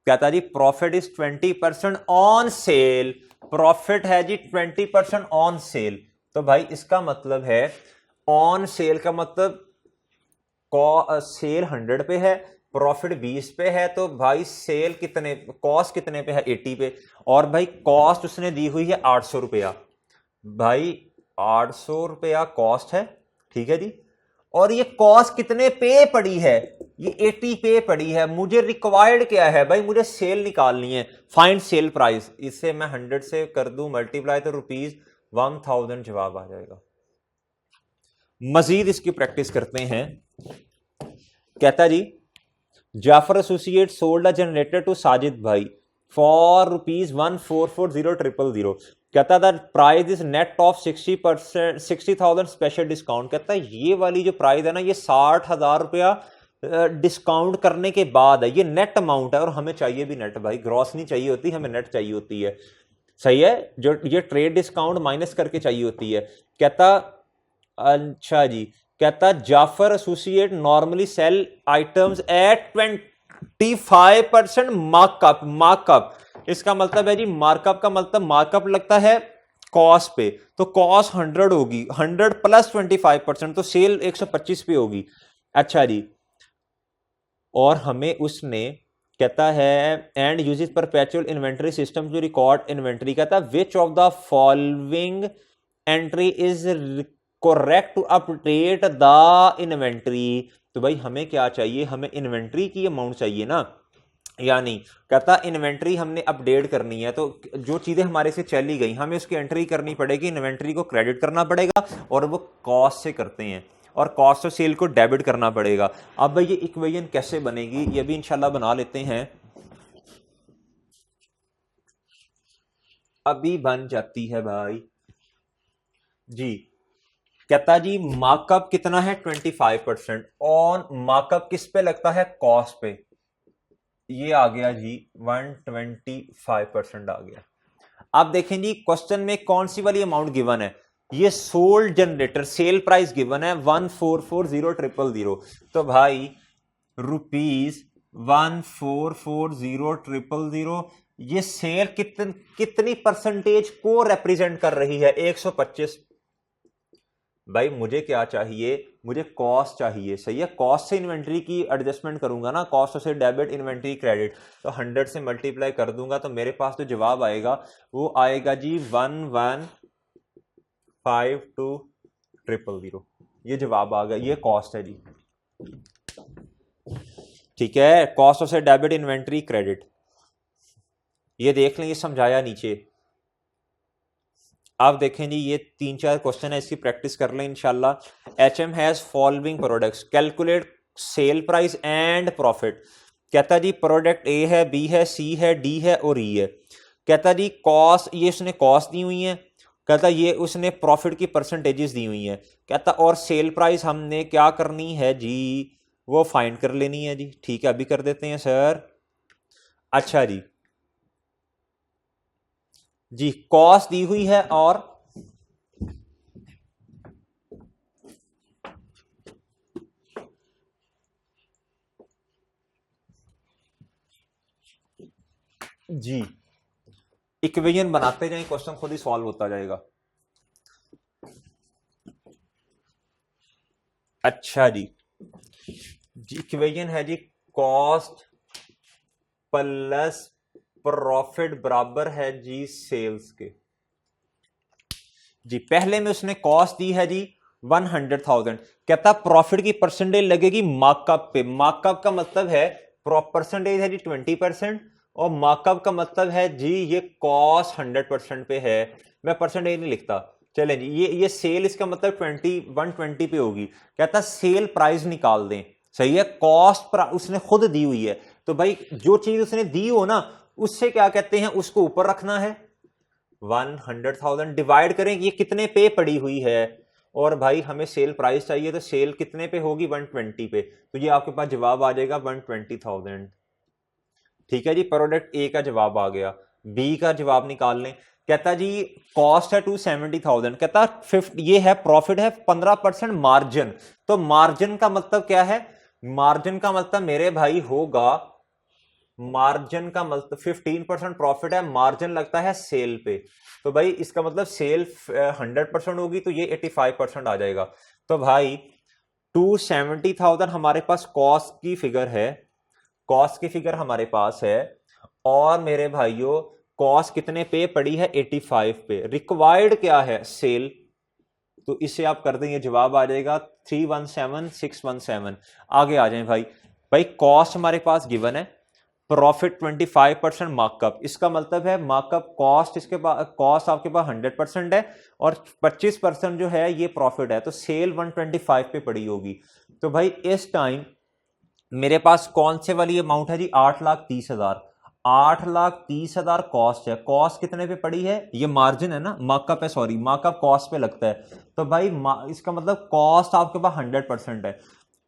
कहता जी profit is 20% on sale. Profit है जी 20% ऑन सेल। तो भाई इसका मतलब है ऑन सेल का मतलब सेल 100 पे है, प्रॉफिट 20 पे है, तो भाई सेल कितने, कॉस्ट कितने पे है? 80 पे। और भाई कॉस्ट उसने दी हुई है 800 रुपया। भाई 800 रुपया कॉस्ट है, ठीक है जी। और ये कॉस्ट कितने पे पड़ी है? ये 80 पे पड़ी है। मुझे रिक्वायर्ड क्या है? भाई मुझे सेल निकालनी है। Find sale price. इससे मैं 100 से कर दूं मल्टीप्लाई तो ₹1000 जवाब आ जाएगा। मजीद इसकी प्रैक्टिस करते हैं। कहता जी Jafar associate sold a generator to Sajid भाई फॉर ₹1440000। कहता था price is net of 60%, 60,000 special discount. कहता है ये वाली जो प्राइस है ना, ये 60,000 रुपया डिस्काउंट करने के बाद है, ये नेट अमाउंट है। और हमें चाहिए भी नेट, भाई ग्रॉस नहीं चाहिए होती, हमें नेट चाहिए होती है। सही है, जो ये ट्रेड डिस्काउंट माइनस करके चाहिए होती है। कहता अच्छा जी, कहता Jafar associate normally sell items at 25% markup. Markup इसका मतलब है जी, मार्कअप का मतलब मार्कअप लगता है कॉस्ट पे, तो कॉस्ट 100 होगी, 100 प्लस 25%, तो सेल 125 पे होगी। अच्छा जी, और हमें उसने कहता है and uses perpetual inventory system to record inventory. कहता है which of the following entry is correct to update the inventory. तो भाई हमें क्या चाहिए? हमें इन्वेंटरी की अमाउंट चाहिए ना, यानी कहता इन्वेंटरी हमने अपडेट करनी है, तो जो चीजें हमारे से चली गई हमें उसकी एंट्री करनी पड़ेगी, इन्वेंटरी को क्रेडिट करना पड़ेगा, और वो कॉस्ट से करते हैं, और कॉस्ट ऑफ सेल को डेबिट करना पड़ेगा। अब भाई ये इक्वेशन कैसे बनेगी, ये भी इंशाल्लाह बना लेते हैं। अभी बन जाती है भाई जी। कहता जी मार्कअप कितना है? 25%। ऑन मार्कअप किस पे लगता है? कॉस्ट पे। ये आ गया जी 125% आ गया। आप देखें जी क्वेश्चन में कौन सी वाली अमाउंट गिवन है? ये sold generator sale price given है 1440000। तो भाई ₹1440000, ये सेल कितनी परसेंटेज को रिप्रेजेंट कर रही है? 125। भाई मुझे क्या चाहिए? मुझे कॉस्ट चाहिए। सही है, कॉस्ट से इन्वेंट्री की एडजस्टमेंट करूंगा ना, कॉस्ट से डेबिट इन्वेंट्री क्रेडिट, तो 100 से मल्टीप्लाई कर दूंगा, तो मेरे पास जो जवाब आएगा वो आएगा जी 1152000। ये जवाब आ गया, ये कॉस्ट है जी। ठीक है, कॉस्ट से डेबिट इन्वेंट्री क्रेडिट, ये देख लें, ये समझाया नीचे। आप देखें जी ये 3-4 क्वेश्चन है, इसकी प्रैक्टिस कर लें इंशाल्लाह। HM has following products, calculate sale price and profit. कहता जी प्रोडक्ट ए है, बी है, सी है, डी है और ई है। कहता जी कॉस्ट, ये उसने कॉस्ट दी हुई है। कहता ये उसने प्रॉफिट की परसेंटेजेस दी हुई हैं। कहता और सेल प्राइस हमने क्या करनी है जी, वो फाइंड कर लेनी है जी। ठीक है, अभी कर देते हैं सर। अच्छा जी कॉस्ट दी हुई है और जी इक्वेशन बनाते जाएं, क्वेश्चन खुद ही सॉल्व होता जाएगा। अच्छा जी इक्वेशन है जी कॉस्ट प्लस प्रॉफिट बराबर है जी सेल्स के। जी पहले में उसने कॉस्ट दी है जी 100,000। कहता प्रॉफिट की परसेंटेज लगेगी मार्कअप पे। मार्कअप का मतलब है परसेंटेज है जी 20% और मार्कअप का मतलब है जी ये कॉस्ट 100% पे है। मैं परसेंटेज नहीं लिखता। चलें जी ये सेल इसका मतलब 120 पे होगी। कहता सेल प्राइस निकाल दें। सही है, कॉस्ट उसने खुद दी हुई है तो भाई जो चीज उसने दी हो ना उससे क्या कहते हैं उसको ऊपर रखना है। 100,000 डिवाइड करें ये कितने पे पड़ी हुई है और भाई हमें सेल प्राइस चाहिए तो सेल कितने पे होगी 120 पे। तो ये आपके पास जवाब आ जाएगा 120,000। ठीक है जी, प्रोडक्ट ए का जवाब आ गया। बी का जवाब निकाल लें। कहता जी कॉस्ट है 270,000। कहता 50 ये है प्रॉफिट है 15% मार्जिन। तो मार्जिन का मतलब क्या है, मार्जिन का मतलब मेरे भाई होगा, मार्जिन का मतलब 15% प्रॉफिट है, मार्जिन लगता है सेल पे। तो भाई इसका मतलब सेल 100% होगी तो ये 85% आ जाएगा। तो भाई 270,000 हमारे पास कॉस्ट की फिगर है, कॉस्ट की फिगर हमारे पास है और मेरे भाइयों कॉस्ट कितने पे पड़ी है 85 पे। रिक्वायर्ड क्या है सेल, तो इसे आप कर देंगे जवाब आ जाएगा 317,617। आगे आ जाए भाई। भाई कॉस्ट हमारे पास गिवन है, प्रॉफिट 25% मार्कअप। इसका मतलब है मार्कअप कॉस्ट इसके पास, कॉस्ट आपके पास 100% है और 25% जो है ये प्रॉफिट है तो सेल 125 पे पड़ी होगी। तो भाई इस टाइम मेरे पास कौन से वाली अमाउंट है जी 8,30,000। 8,30,000 कॉस्ट है। कॉस्ट कितने पे पड़ी है, ये मार्जिन है ना, मार्कअप है, सॉरी मार्कअप कॉस्ट पे लगता है। तो भाई इसका मतलब कॉस्ट आपके पास 100% है।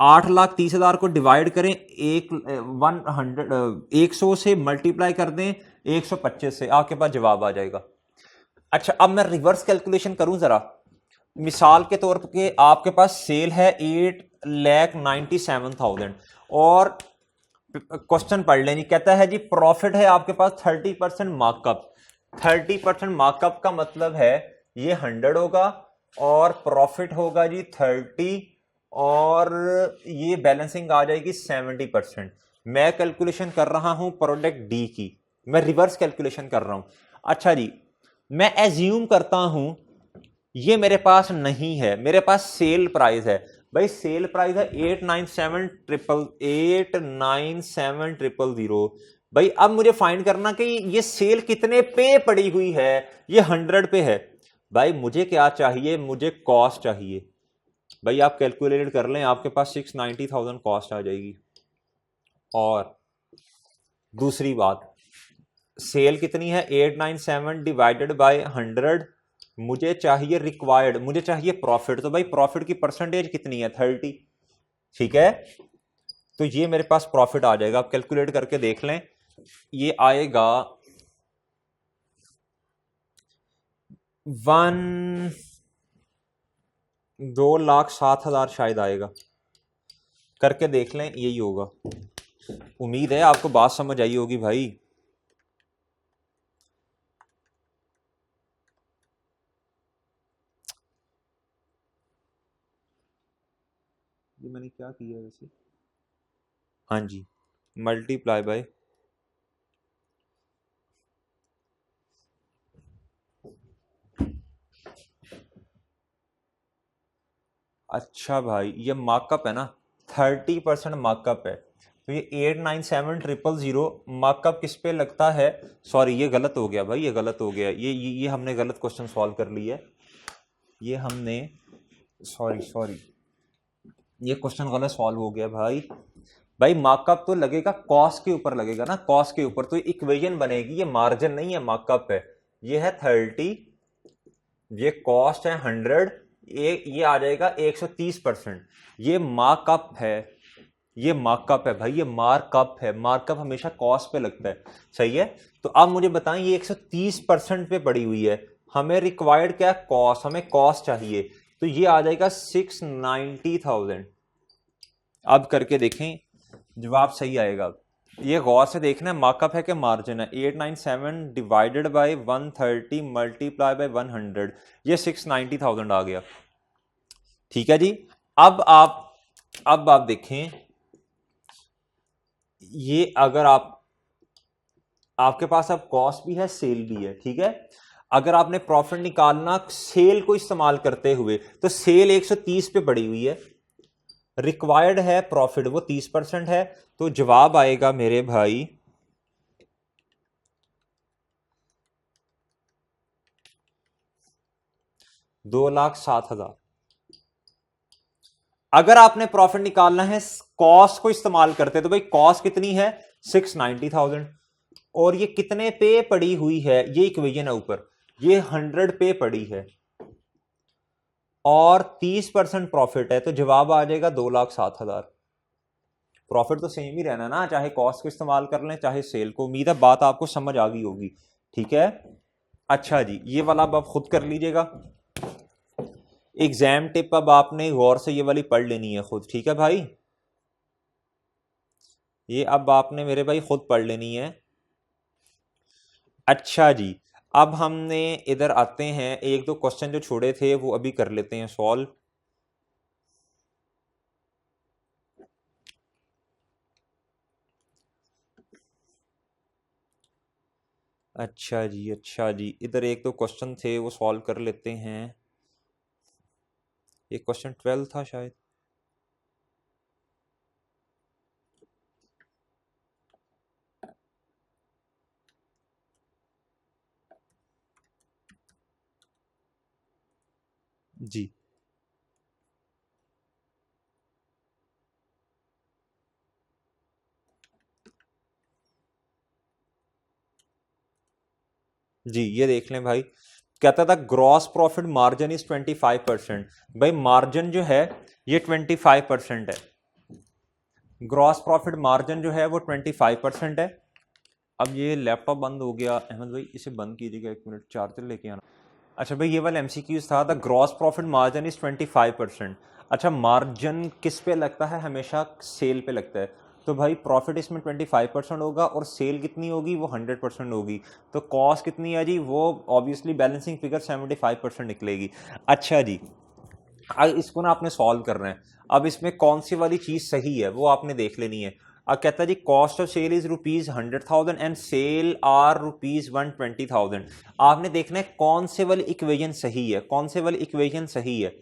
8,30,000 को डिवाइड करें 100 से मल्टीप्लाई कर दें 125 से, आपके पास जवाब आ जाएगा। अच्छा अब मैं रिवर्स कैलकुलेशन करूं जरा। मिसाल के तौर पे आपके पास सेल है 8,97,000 और क्वेश्चन पढ़ लें जी। कहता है जी प्रॉफिट है आपके पास 30% मार्कअप। 30% मार्कअप का मतलब है ये 100 होगा और प्रॉफिट होगा जी 30 और ये बैलेंसिंग आ जाएगी 70%। मैं कैलकुलेशन कर रहा हूं प्रोडक्ट डी की, मैं रिवर्स कैलकुलेशन कर रहा हूं। अच्छा जी मैं एज्यूम करता हूं ये मेरे पास नहीं है, मेरे पास सेल प्राइस है। भाई सेल प्राइस है 897,000। भाई अब मुझे फाइंड करना कि ये सेल कितने पे पड़ी हुई है। ये 100 पे है। भाई मुझे क्या चाहिए, मुझे कॉस्ट चाहिए। भाई आप कैलकुलेट कर लें, आपके पास 690,000 कॉस्ट आ जाएगी। और दूसरी बात, सेल कितनी है 897 डिवाइडेड बाय 100। मुझे चाहिए रिक्वायर्ड, मुझे चाहिए प्रॉफिट। तो भाई प्रॉफिट की परसेंटेज कितनी है 30। ठीक है, तो ये मेरे पास प्रॉफिट आ जाएगा। आप कैलकुलेट करके देख लें, ये आएगा 2,07,000 शायद आएगा। करके देख लें, यही होगा। उम्मीद है आपको बात समझ आई होगी भाई। ये मैंने क्या किया वैसे, हाँ जी मल्टीप्लाई बाय, अच्छा भाई ये मार्कअप है ना, 30% मार्कअप है। तो ये 897,000 मार्कअप किस पे लगता है, सॉरी ये गलत हो गया भाई, ये गलत हो गया, ये हमने गलत क्वेश्चन सॉल्व कर लिया है। ये हमने, सॉरी सॉरी ये क्वेश्चन गलत सॉल्व हो गया भाई। भाई मार्कअप तो लगेगा कॉस्ट के ऊपर लगेगा ना, कॉस्ट के ऊपर, तो इक्वेशन बनेगी, ये मार्जिन नहीं है मार्कअप है। ये है 30, ये कॉस्ट है 100, ये आ जाएगा 130%। ये मार्कअप है, ये मार्कअप है भाई, ये मार्कअप है। मार्कअप हमेशा कॉस्ट पे लगता है, सही है। तो अब मुझे बताएं, ये 130% पे पड़ी हुई है, हमें रिक्वायर्ड क्या है, कॉस्ट, हमें कॉस्ट चाहिए, तो ये आ जाएगा 690,000। अब करके देखें, जवाब सही आएगा। ये गौर से देखना है, मार्कअप है कि मार्जिन है। 897 डिवाइडेड बाय 130 मल्टीप्लाई बाय 100, ये 690,000 आ गया। ठीक है जी। अब आप देखें, ये अगर आपके पास अब कॉस्ट भी है, सेल भी है, ठीक है। अगर आपने प्रॉफिट निकालना सेल को इस्तेमाल करते हुए, तो सेल 130 पे पड़ी हुई है, रिक्वायर्ड है प्रॉफिट वो 30% है, तो जवाब आएगा मेरे भाई 2,07,000। अगर आपने प्रॉफिट निकालना है कॉस्ट को इस्तेमाल करते, तो भाई कॉस्ट कितनी है, 690,000, और ये कितने पे पड़ी हुई है, ये इक्वेशन है ऊपर, ये 100 पे पड़ी है, और 30% प्रॉफिट है, तो जवाब आ जाएगा 2,07,000। प्रॉफिट तो सेम ही रहना ना, चाहे कॉस्ट को इस्तेमाल कर लें चाहे सेल को। उम्मीद है बात आपको समझ आ गई होगी, ठीक है। अच्छा जी, ये वाला अब आप खुद कर लीजिएगा, एग्जाम टिप अब आपने गौर से ये वाली पढ़ लेनी है खुद, ठीक है भाई। ये अब आपने मेरे भाई खुद पढ़ लेनी है। अच्छा जी, अब हमने इधर आते हैं, एक दो क्वेश्चन जो छोड़े थे वो अभी कर लेते हैं सॉल्व। अच्छा जी, इधर एक दो क्वेश्चन थे वो सॉल्व कर लेते हैं। एक क्वेश्चन 12 था शायद। जी जी, ये देख लें भाई, कहता था ग्रॉस प्रॉफिट मार्जिन इज 25%। भाई मार्जिन जो है ये 25% है, ग्रॉस प्रॉफिट मार्जिन जो है वो 25% है। अब ये लैपटॉप बंद हो गया, अहमद भाई इसे बंद कीजिएगा, 1 मिनट चार्जर लेके आना। अच्छा भाई, ये वाला एमसीक्यूज था, the gross profit margin is 25%। अच्छा, मार्जिन किस पे लगता है, हमेशा सेल पे लगता है, तो भाई प्रॉफिट इसमें 25% होगा, और सेल कितनी होगी, वो 100% होगी, तो कॉस्ट कितनी है जी, वो ऑब्वियसली बैलेंसिंग फिगर 75% निकलेगी। अच्छा जी, अब इसको ना आपने सॉल्व करना है। अब इसमें कौन सी वाली चीज़ सही है वो आपने देख लेनी है। अब कहता है जी, cost of sale is ₹100,000 and sale are ₹120,000। आपने देखना है कौन से वाली इक्वेशन सही है, कौन से वाली इक्वेशन सही है।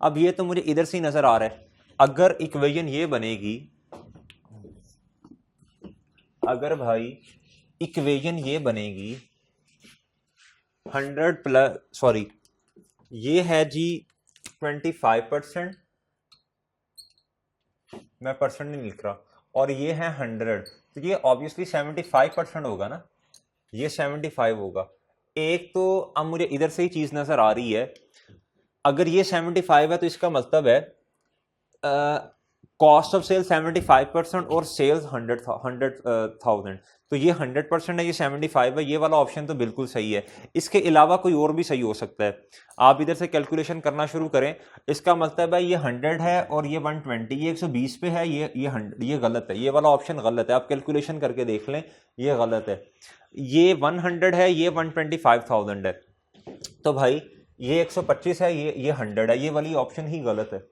अब ये तो मुझे इधर से ही नजर आ रहा है, अगर इक्वेशन ये बनेगी, अगर भाई इक्वेशन ये बनेगी 100 प्लस, सॉरी ये है जी 25%, मैं परसेंट नहीं लिख रहा, और ये है 100, तो ये ऑब्वियसली 75% होगा ना, ये 75 होगा। एक तो अब मुझे इधर से ही चीज नजर आ रही है, अगर ये 75 है तो इसका मतलब है कॉस्ट ऑफ सेल 75% और सेल्स 100,000, तो ये 100% है, ये 75 है, ये वाला ऑप्शन तो बिल्कुल सही है। इसके अलावा कोई और भी सही हो सकता है, आप इधर से कैलकुलेशन करना शुरू करें। इसका मतलब है ये 100 है और ये 120, ये 120 पे है, ये 100, ये गलत है, ये वाला ऑप्शन गलत है, आप कैलकुलेशन करके देख लें, ये गलत है। ये 100 है, ये 125,000 है, तो भाई ये 125 है, ये 100 है, ये वाली ऑप्शन ही गलत है।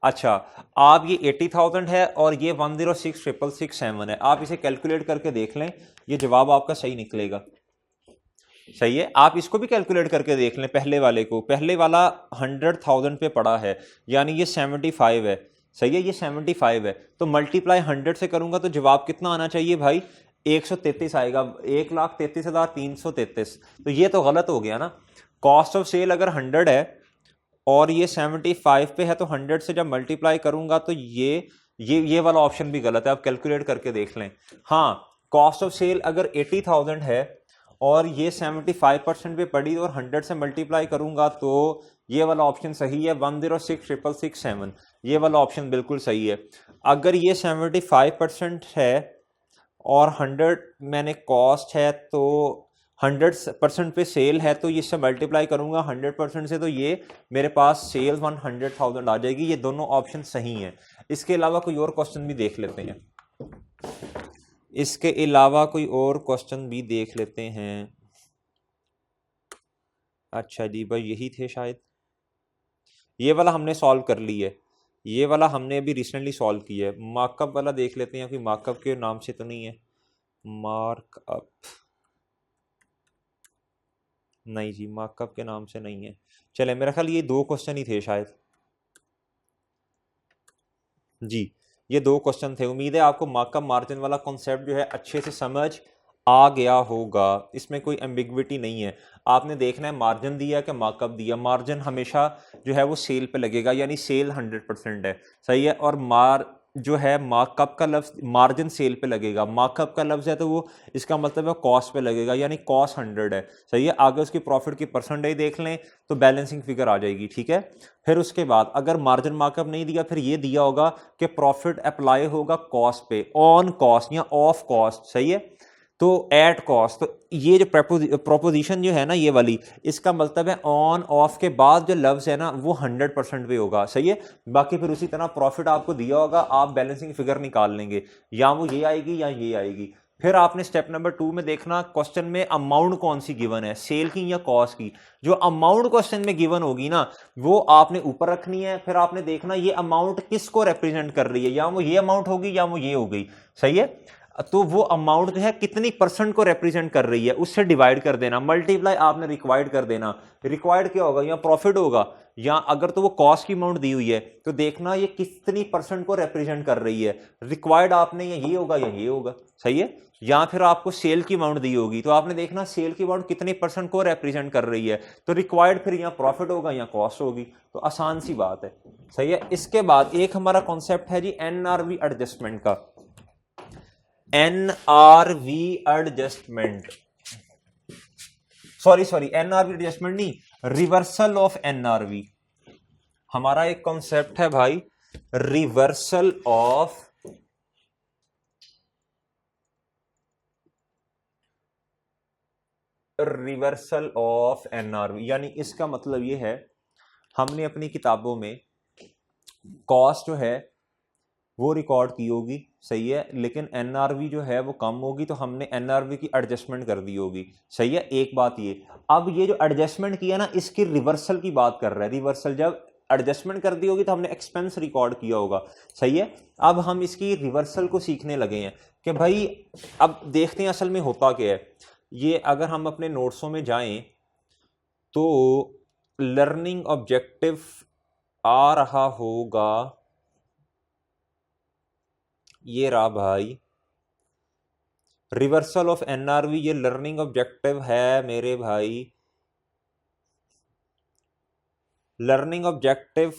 अच्छा, आप ये 80,000 है और ये 106,667 है, आप इसे कैलकुलेट करके देख लें, ये जवाब आपका सही निकलेगा। सही है, आप इसको भी कैलकुलेट करके देख लें, पहले वाले को, पहले वाला 100,000 पे पड़ा है, यानी ये 75 है, सही है, ये 75 है, तो मल्टीप्लाई 100 से करूंगा तो जवाब कितना आना चाहिए भाई, 133 आएगा, 1,33,333। तो ये तो गलत हो गया ना, कॉस्ट ऑफ सेल अगर 100 है और ये 75 पे है, तो 100 से जब मल्टीप्लाई करूंगा तो ये वाला ऑप्शन भी गलत है, आप कैलकुलेट करके देख लें। हाँ, कॉस्ट ऑफ सेल अगर 80,000 है और ये 75% पे पड़ी और 100 से मल्टीप्लाई करूंगा तो ये वाला ऑप्शन सही है, 106,667, ये वाला ऑप्शन बिल्कुल सही है। अगर ये 75% है और 100 मैंने कॉस्ट है तो 100% पे सेल है, तो इससे मल्टीप्लाई करूंगा 100% से, तो ये मेरे पास सेल 100,000 आ जाएगी। ये दोनों ऑप्शन सही हैं। इसके अलावा कोई और क्वेश्चन भी देख लेते हैं, इसके अलावा कोई और क्वेश्चन भी देख लेते हैं। अच्छा जी भाई, यही थे शायद, ये वाला हमने सॉल्व कर ली है, ये वाला हमने अभी रिसेंटली सॉल्व किया है। मार्कअप वाला देख लेते हैं कि मार्कअप के नाम से तो नहीं है, मार्कअप नहीं जी, मार्कअप के नाम से नहीं है। चले, मेरा ख्याल ये 2 क्वेश्चन ही थे शायद जी, ये 2 क्वेश्चन थे। उम्मीद है आपको मार्कअप मार्जिन वाला कॉन्सेप्ट जो है अच्छे से समझ आ गया होगा, इसमें कोई एम्बिग्विटी नहीं है। आपने देखना है मार्जिन दिया कि मार्कअप दिया, मार्जिन हमेशा जो है वो सेल पे लगेगा, यानी सेल 100% है, सही है। और जो है मार्कअप का लफ्ज मार्जिन सेल पे लगेगा, मार्कअप का लफ्ज है तो वो इसका मतलब है कॉस्ट पे लगेगा, यानी कॉस्ट 100 है, सही है। आगे उसकी प्रॉफिट की परसेंटेज देख लें तो बैलेंसिंग फिगर आ जाएगी, ठीक है। फिर उसके बाद अगर मार्जिन मार्कअप नहीं दिया, फिर ये दिया होगा कि प्रॉफिट अप्लाई होगा कॉस्ट पे, ऑन कॉस्ट या ऑफ कॉस्ट, सही है, तो एट कॉस्ट। तो ये जो प्रोपोजिशन जो है ना ये वाली, इसका मतलब है ऑन ऑफ के बाद जो लफ्ज है ना वो 100% पे होगा, सही है। बाकी फिर उसी तरह प्रॉफिट आपको दिया होगा, आप बैलेंसिंग फिगर निकाल लेंगे, या वो ये आएगी या ये आएगी। फिर आपने स्टेप नंबर 2 में देखना क्वेश्चन में अमाउंट कौन सी गिवन है, सेल की या कॉस्ट की। जो अमाउंट क्वेश्चन में गिवन होगी ना वो आपने ऊपर रखनी है। फिर आपने देखना ये अमाउंट किसको रिप्रेजेंट कर रही है, या वो ये अमाउंट होगी या वो ये हो गई, सही है। तो वो अमाउंट जो है कितनी परसेंट को रिप्रेजेंट कर रही है उससे डिवाइड कर देना, मल्टीप्लाई आपने रिक्वायर्ड कर देना। रिक्वायर्ड क्या होगा, या प्रॉफिट होगा, या अगर तो वो कॉस्ट की अमाउंट दी हुई है तो देखना ये कितनी परसेंट को रिप्रेजेंट कर रही है। रिक्वायर्ड आपने या ये होगा या ये होगा, सही है। या फिर आपको सेल की अमाउंट दी होगी तो आपने देखना सेल की अमाउंट कितनी परसेंट को रिप्रेजेंट कर रही है, तो रिक्वायर्ड फिर या प्रॉफिट होगा या कॉस्ट होगी। तो आसान सी बात है, सही है। इसके बाद एक हमारा कॉन्सेप्ट है जी एनआरवी एडजस्टमेंट का। NRV adjustment, sorry NRV adjustment नहीं, रिवर्सल ऑफ एनआरवी। हमारा एक कॉन्सेप्ट है भाई रिवर्सल ऑफ एनआरवी। यानी इसका मतलब ये है, हमने अपनी किताबों में कॉस्ट जो है वो रिकॉर्ड की होगी, सही है, लेकिन एनआरवी जो है वो कम होगी, तो हमने एनआरवी की एडजस्टमेंट कर दी होगी, सही है। एक बात ये, अब ये जो एडजस्टमेंट किया ना इसकी रिवर्सल की बात कर रहा है। रिवर्सल जब एडजस्टमेंट कर दी होगी तो हमने एक्सपेंस रिकॉर्ड किया होगा, सही है। अब हम इसकी रिवर्सल को सीखने लगे हैं कि भाई अब देखते हैं असल में होता क्या है। ये अगर हम अपने नोट्सों में जाएं तो लर्निंग ऑब्जेक्टिव आ रहा होगा, ये रहा भाई रिवर्सल ऑफ एनआरवी, ये लर्निंग ऑब्जेक्टिव है मेरे भाई, learning objective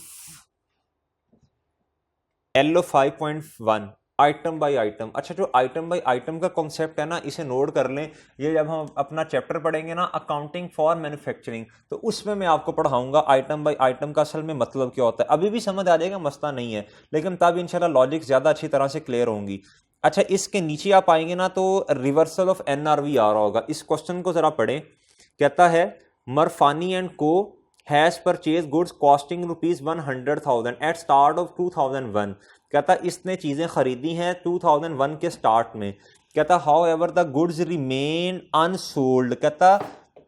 LO 5.1 item by item. अच्छा, जो आइटम बाय आइटम का कॉन्सेप्ट है ना इसे नोट कर लें। ये जब हम अपना चैप्टर पढ़ेंगे ना अकाउंटिंग फॉर मैन्युफैक्चरिंग, तो उसमें मैं आपको पढ़ाऊंगा आइटम बाय आइटम का असल में मतलब क्या होता है। अभी भी समझ आ जाएगा, मसला नहीं है, लेकिन तब इंशाल्लाह लॉजिक ज़्यादा अच्छी तरह से क्लियर होंगी। अच्छा, इसके नीचे आप आएंगे ना तो रिवर्सल ऑफ एनआरवी आ रहा होगा। इस क्वेश्चन को ज़रा पढ़ें। कहता है Marfani and co has purchase goods costing ₹100,000 at start of 2001। कहता इसने चीज़ें खरीदी हैं 2001 के स्टार्ट में। कहता how ever the goods remain unsold. कहता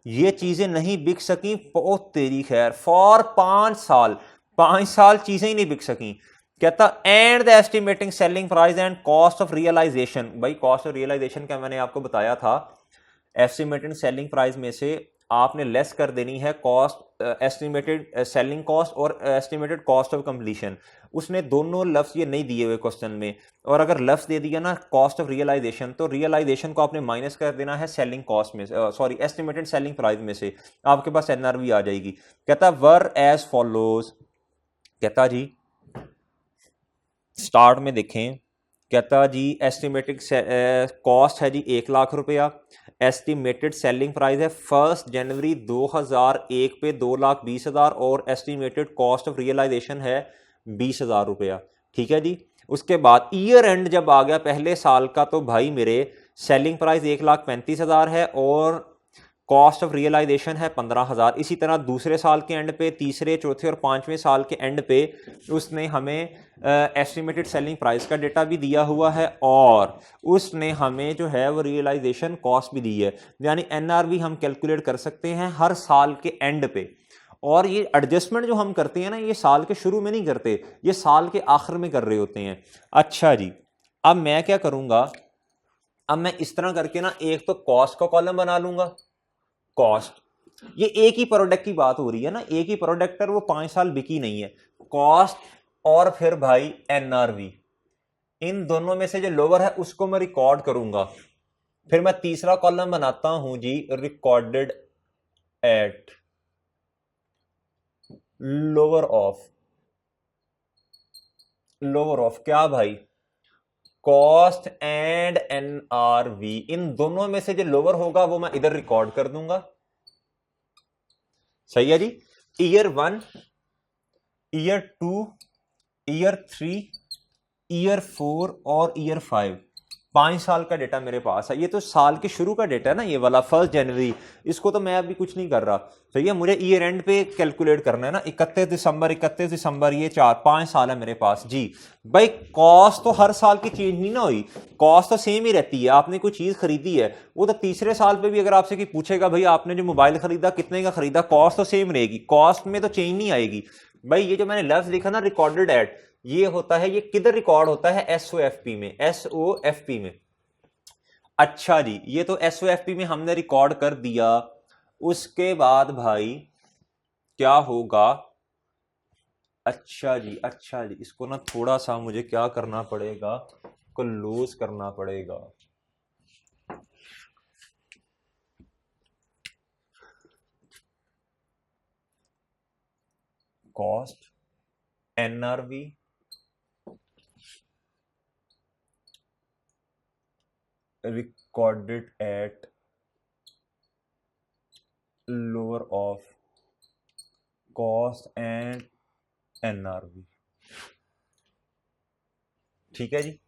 ये चीज़ें नहीं बिक सकी, बहुत तेरी खैर, फॉर 5 साल, 5 साल चीज़ें ही नहीं बिक सकी। कहता and the estimating selling price and cost of realisation. भाई कॉस्ट ऑफ रियलाइजेशन का मैंने आपको बताया था, एस्टिमेटिंग सेलिंग प्राइस में से आपने लेस कर देनी है कॉस्ट एस्टिमेटेड सेलिंग कॉस्ट और एस्टिमेटेड कॉस्ट ऑफ कंप्लीशन, उसने दोनों लफ्ज़ ये नहीं दिए हुए क्वेश्चन में, और अगर लफ्ज़ दे दिया ना कॉस्ट ऑफ रियलाइजेशन, तो रियलाइजेशन को आपने माइनस कर देना है सेलिंग कॉस्ट में, सॉरी एस्टिमेटेड सेलिंग प्राइस में से, आपके पास एनआरवी आ जाएगी। कहता वर एज फॉलोज, कहता जी स्टार्ट में देखें, कहता जी एस्टिमेटेड कॉस्ट है जी 1,00,000 रुपया, एस्टिमेटेड सेलिंग प्राइस है 1 जनवरी 2001 पे 2,20,000, और एस्टिमेटेड कॉस्ट ऑफ रियलाइजेशन है 20,000 रुपया। ठीक है जी। उसके बाद ईयर एंड जब आ गया पहले साल का, तो भाई मेरे सेलिंग प्राइस 1,35,000 है और कॉस्ट ऑफ रियलाइजेशन है 15,000। इसी तरह दूसरे साल के एंड पे, तीसरे, चौथे और पांचवें साल के एंड पे उसने हमें एस्टिमेटेड सेलिंग प्राइस का डेटा भी दिया हुआ है, और उसने हमें जो है वो रियलाइजेशन कॉस्ट भी दी है। यानी एनआरवी हम कैलकुलेट कर सकते हैं हर साल के एंड पे, और ये एडजस्टमेंट जो हम करते हैं ना, ये साल के शुरू में नहीं करते, ये साल के आखिर में कर रहे होते हैं। अच्छा जी, अब मैं क्या करूंगा, अब मैं इस तरह करके ना एक तो कॉस्ट का कॉलम बना लूंगा, कॉस्ट, ये एक ही प्रोडक्ट की बात हो रही है ना, एक ही प्रोडक्ट पर वो 5 साल बिकी नहीं है, कॉस्ट और फिर भाई एनआरवी, इन दोनों में से जो लोअर है उसको मैं रिकॉर्ड करूंगा। फिर मैं तीसरा कॉलम बनाता हूं जी recorded at lower of, lower of क्या भाई, कॉस्ट एंड एनआरवी, इन दोनों में से जो लोअर होगा वो मैं इधर रिकॉर्ड कर दूंगा। सही है जी। ईयर 1, ईयर 2, ईयर 3, ईयर 4 और ईयर 5, 5 साल का डेटा मेरे पास है। ये तो साल के शुरू का डेटा है ना, ये वाला 1 जनवरी, इसको तो मैं अभी कुछ नहीं कर रहा। सही है, मुझे ईयर एंड पे कैलकुलेट करना है ना, 31 दिसंबर, 31 दिसंबर, ये 5 साल है मेरे पास जी। भाई कॉस्ट तो हर साल की चेंज नहीं ना हुई, कॉस्ट तो सेम ही रहती है। आपने कोई चीज खरीदी है, वो तो तीसरे साल पे भी अगर आपसे कि पूछेगा भाई आपने जो मोबाइल खरीदा कितने का खरीदा, कॉस्ट तो सेम रहेगी, कॉस्ट में तो चेंज नहीं आएगी। भाई ये जो मैंने लफ्ज लिखा ना रिकॉर्डेड एट, ये होता है, ये किधर रिकॉर्ड होता है, एसओएफपी में, एसओएफपी में। अच्छा जी, ये तो एसओएफपी में हमने रिकॉर्ड कर दिया। उसके बाद भाई क्या होगा, अच्छा जी, अच्छा जी, इसको ना थोड़ा सा मुझे क्या करना पड़ेगा, को लूज करना पड़ेगा। Cost, NRV, recorded at lower of cost and NRV। ठीक है जी।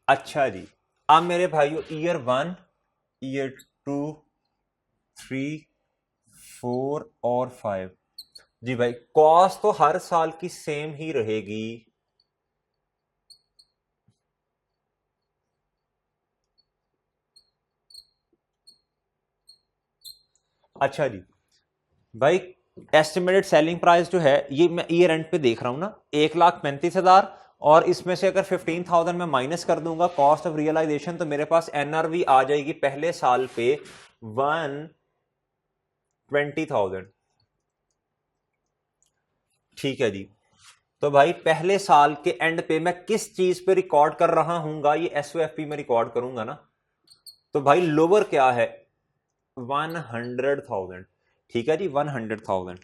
अच्छा जी, अब मेरे भाइयों ईयर 1, ईयर 2, 3, 4 और 5 जी। भाई कॉस्ट तो हर साल की सेम ही रहेगी, अच्छा जी। भाई एस्टिमेटेड सेलिंग प्राइस जो है, ये मैं ईयर एंड पे देख रहा हूं ना, 1,35,000, और इसमें से अगर 15,000 मैं माइनस कर दूंगा कॉस्ट ऑफ रियलाइजेशन, तो मेरे पास एनआरवी आ जाएगी पहले साल पे 120,000। ठीक है जी। तो भाई पहले साल के एंड पे मैं किस चीज पे रिकॉर्ड कर रहा हूंगा, ये एसओएफपी में रिकॉर्ड करूंगा ना। तो भाई लोअर क्या है, 100,000। ठीक है जी, 100,000।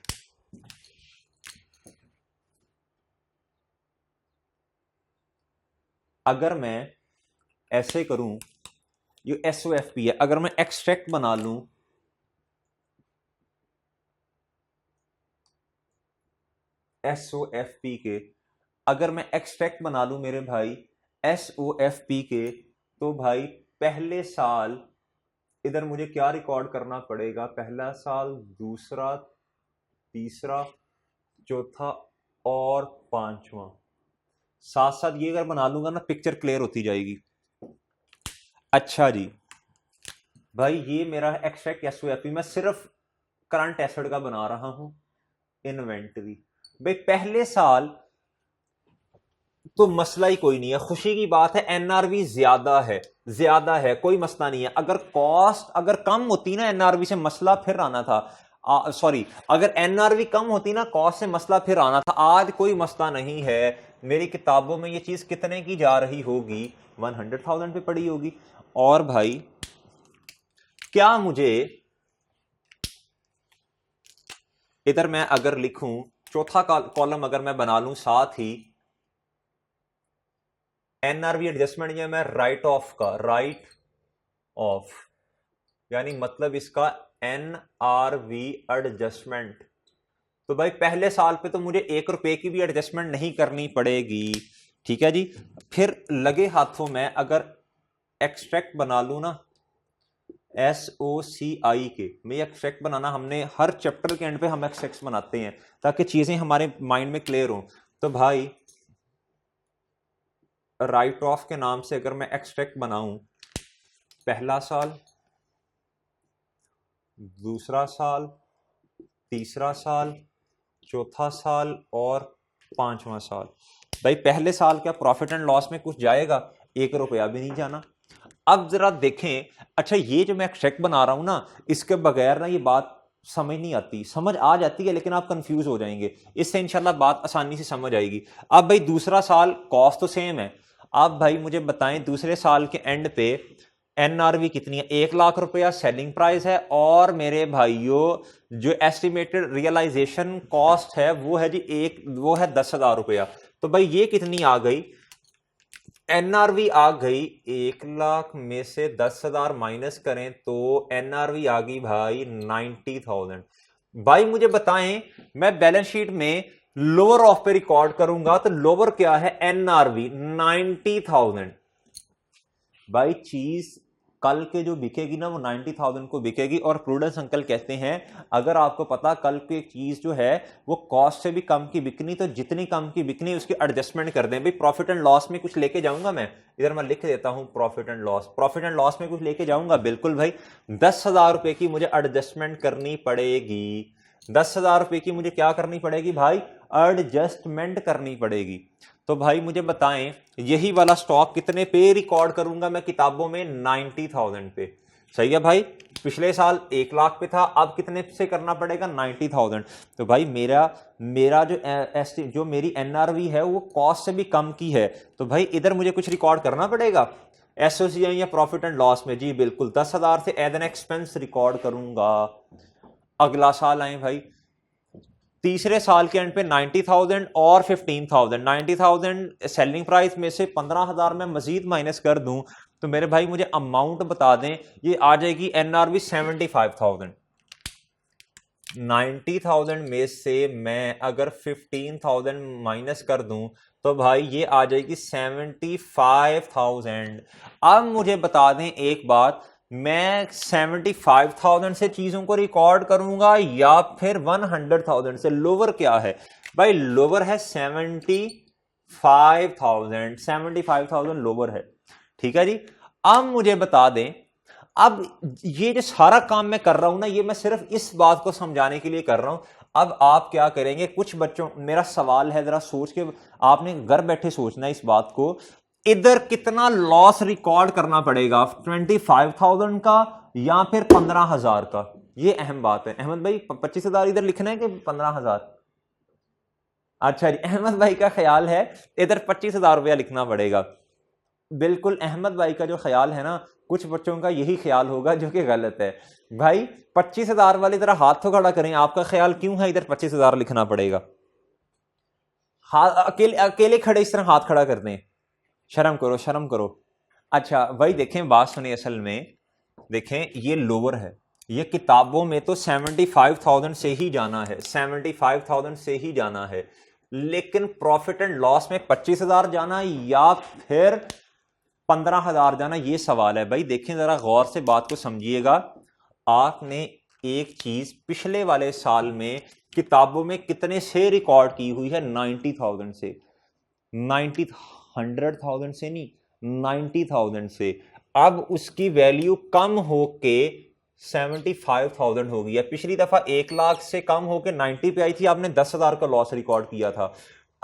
अगर मैं ऐसे करूं, ये एसओएफपी है, अगर मैं एक्सट्रैक्ट बना लूं, एसओएफपी के, अगर मैं एक्सट्रैक्ट बना लूं मेरे भाई एसओएफपी के, तो भाई पहले साल इधर मुझे क्या रिकॉर्ड करना पड़ेगा, पहला साल, दूसरा, तीसरा, चौथा और पांचवा, साथ साथ ये अगर बना लूंगा ना, पिक्चर क्लियर होती जाएगी। अच्छा जी, भाई ये मेरा एक्सट्रैक्ट एसओएफपी, मैं सिर्फ करंट एसेट का बना रहा हूं, इन्वेंटरी। भाई पहले साल तो मसला ही कोई नहीं है, खुशी की बात है, एनआरवी ज्यादा है, ज्यादा है, कोई मसला नहीं है। अगर कॉस्ट अगर कम होती ना एनआरवी से, मसला फिर आना था। सॉरी, अगर एनआरवी कम होती ना कॉस्ट से मसला फिर आना था। आज कोई मसला नहीं है। मेरी किताबों में ये चीज कितने की जा रही होगी? 100,000 पे पड़ी होगी। और भाई क्या मुझे इधर मैं अगर लिखूं चौथा कॉलम अगर मैं बना लूं साथ ही एनआरवी एडजस्टमेंट, या मैं राइट ऑफ का राइट ऑफ, यानी मतलब इसका एनआरवी एडजस्टमेंट, तो भाई पहले साल पे तो मुझे 1 रुपए की भी एडजस्टमेंट नहीं करनी पड़ेगी। ठीक है जी। फिर लगे हाथों में अगर एक्सट्रैक्ट बना लूं ना, SOCI के, मैं एक्सट्रैक्ट बनाना, हमने हर चैप्टर के एंड पे हम एक्सट्रैक्ट बनाते हैं ताकि चीजें हमारे माइंड में क्लियर हो। तो भाई राइट ऑफ के नाम से अगर मैं एक्सट्रैक्ट बनाऊं, पहला साल, दूसरा साल, तीसरा साल, चौथा साल और 5वां साल। भाई पहले साल क्या प्रॉफिट एंड लॉस में कुछ जाएगा? 1 रुपया भी नहीं जाना। अब जरा देखें, अच्छा ये जो मैं एक्सट्रैक्ट बना रहा हूं ना, इसके बगैर ना ये बात समझ नहीं आती, समझ आ जाती है लेकिन आप कंफ्यूज हो जाएंगे। इससे इंशाल्लाह बात आसानी से समझ आएगी। अब भाई दूसरा साल कॉस्ट तो सेम है। अब भाई मुझे बताएं दूसरे साल के एंड पे एनआरवी कितनी है? 1,00,000 रुपया सेलिंग प्राइस है, और मेरे भाइयों जो एस्टिमेटेड रियलाइजेशन कॉस्ट है वो है जी वो है 10,000 रुपया। तो भाई ये कितनी आ गई? एनआरवी आ गई 1,00,000 में से 10,000 माइनस करें तो एनआरवी आ गई भाई 90,000। भाई मुझे बताएं, मैं बैलेंस शीट में लोअर ऑफ पे रिकॉर्ड करूंगा तो लोअर क्या है? एनआरवी 90,000। भाई चीज कल के जो बिकेगी ना वो 90,000 को बिकेगी। और प्रूडेंस अंकल कहते हैं अगर आपको पता कल की चीज जो है वो कॉस्ट से भी कम की बिकनी, तो जितनी कम की बिकनी उसकी एडजस्टमेंट कर दें। भाई प्रॉफिट एंड लॉस में कुछ लेके जाऊंगा मैं, इधर मैं लिख देता हूं प्रॉफिट एंड लॉस में कुछ लेके जाऊंगा बिल्कुल भाई। 10,000 रुपए की मुझे एडजस्टमेंट करनी पड़ेगी। 10,000 रुपए की मुझे क्या करनी पड़ेगी भाई? एडजस्टमेंट करनी पड़ेगी। तो भाई मुझे बताएं यही वाला स्टॉक कितने पे रिकॉर्ड करूंगा मैं किताबों में? 90,000 पे। सही है भाई। पिछले साल 1,00,000 पे था, अब कितने से करना पड़ेगा? 90,000। तो भाई मेरा जो मेरी एनआरवी है वो कॉस्ट से भी कम की है, तो भाई इधर मुझे कुछ रिकॉर्ड करना पड़ेगा एसओसीआई या प्रॉफिट एंड लॉस में। जी बिल्कुल, 10,000 से एज एन एक्सपेंस रिकॉर्ड करूंगा। अगला साल आए भाई, तीसरे साल के एंड पे 90,000 और 15,000। 90,000 सेलिंग प्राइस में से 15,000 में मजीद माइनस कर दूं तो मेरे भाई मुझे अमाउंट बता दें, ये आ जाएगी एनआरवी 75,000। 90,000 में से मैं अगर 15,000 माइनस कर दूं तो भाई ये आ जाएगी 75,000। अब मुझे बता दें एक बात, मैं 75,000 से चीजों को रिकॉर्ड करूंगा या फिर 100,000 से? लोअर क्या है भाई? लोअर है 75,000। 75,000 लोअर है। ठीक है जी। अब मुझे बता दें, अब ये जो सारा काम मैं कर रहा हूं ना, ये मैं सिर्फ इस बात को समझाने के लिए कर रहा हूं। अब आप क्या करेंगे? कुछ बच्चों, मेरा सवाल है जरा सोच के, आपने घर बैठे सोचना इस बात को, इधर कितना लॉस रिकॉर्ड करना पड़ेगा? 25,000 का या फिर 15,000 का? ये अहम बात है। अहमद भाई 25,000 इधर लिखना है कि 15,000? अच्छा जी, अहमद भाई का ख्याल है इधर 25,000 रुपया लिखना पड़ेगा। बिल्कुल अहमद भाई का जो ख्याल है ना, कुछ बच्चों का यही ख्याल होगा जो कि गलत है। भाई 25,000 वाली तरह हाथ तो खड़ा करें, आपका ख्याल क्यों है इधर 25,000 लिखना पड़ेगा? हाथ अकेले अकेले खड़े इस तरह हाथ खड़ा कर दें, शर्म करो शर्म करो। अच्छा भाई देखें, बात सुनिए, असल में देखें ये लोअर है, ये किताबों में तो 75,000 से ही जाना है, 75,000 से ही जाना है, लेकिन प्रॉफिट एंड लॉस में 25,000 जाना या फिर 15,000 जाना, ये सवाल है। भाई देखें जरा गौर से बात को समझिएगा। आपने एक चीज पिछले वाले साल में किताबों में कितने से रिकॉर्ड की हुई है? 90,000 से। 100,000 से नहीं, 90,000 से। अब उसकी वैल्यू कम होके 75,000 हो गई है। पिछली दफा 1,00,000 से कम होके 90 पे आई थी, आपने 10,000 का लॉस रिकॉर्ड किया था।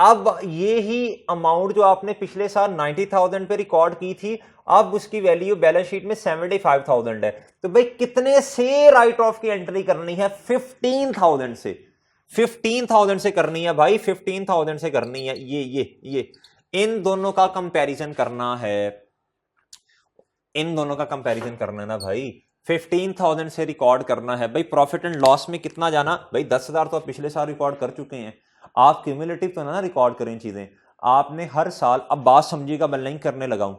अब ये ही अमाउंट जो आपने पिछले साल 90,000 पे रिकॉर्ड की थी, अब उसकी वैल्यू बैलेंस शीट में 75,000 है। तो भाई कितने से राइट ऑफ की एंट्री करनी है? 15,000 से। 15,000 से करनी है भाई, 15,000 से करनी है। ये इन दोनों का कंपैरिजन करना है, इन दोनों का कंपैरिजन करना है ना भाई। 15,000 से रिकॉर्ड करना है भाई। प्रॉफिट एंड लॉस में कितना जाना भाई? 10,000 तो आप पिछले साल रिकॉर्ड कर चुके हैं। आप क्यूमुलेटिव तो ना रिकॉर्ड करें चीजें, आपने हर साल, अब बात समझिएगा, मैं नहीं करने लगाऊं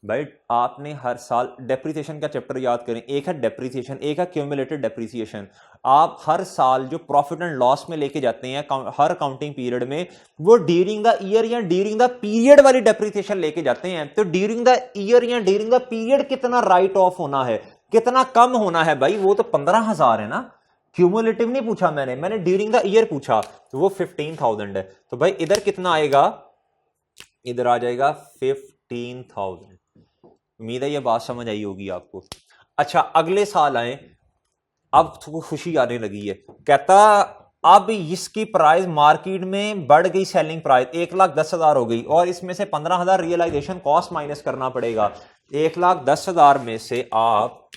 भाई, आपने हर साल डेप्रिसिएशन का चैप्टर याद करें। एक है डेप्रिसिएशन, एक है क्यूमुलेटेड डेप्रिसिएशन। आप हर साल जो प्रॉफिट एंड लॉस में लेके जाते हैं हर काउंटिंग पीरियड में, वो ड्यूरिंग द ईयर या ड्यूरिंग द पीरियड वाली डेप्रिसिएशन लेके जाते हैं। तो ड्यूरिंग द ईयर या ड्यूरिंग द पीरियड कितना राइट ऑफ होना है, कितना कम होना है भाई? वो तो 15,000 है ना। क्यूमुलेटिव नहीं पूछा मैंने ड्यूरिंग द ईयर पूछा, तो वो 15,000 है। तो भाई इधर कितना आएगा? इधर आ जाएगा 15,000। उम्मीद है ये बात समझ आई होगी आपको। अच्छा, अगले साल आए, अब तो खुशी आने लगी है। कहता अब इसकी प्राइस मार्केट में बढ़ गई, सेलिंग प्राइस 1,10,000 हो गई, और इसमें से 15,000 रियलाइजेशन कॉस्ट माइनस करना पड़ेगा। 1,10,000 में से आप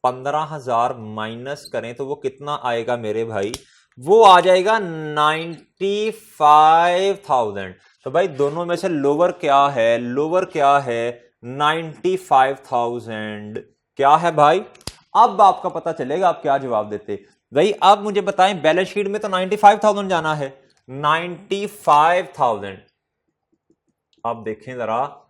15,000 माइनस करें तो वो कितना आएगा मेरे भाई? वो आ जाएगा 95,000। तो भाई दोनों में से लोअर क्या है? लोअर क्या है? 95,000 क्या है भाई? अब आपका पता चलेगा आप क्या जवाब देते भाई। अब मुझे बताएं, बैलेंस शीट में तो 95,000 जाना है, 95,000। अब देखें जरा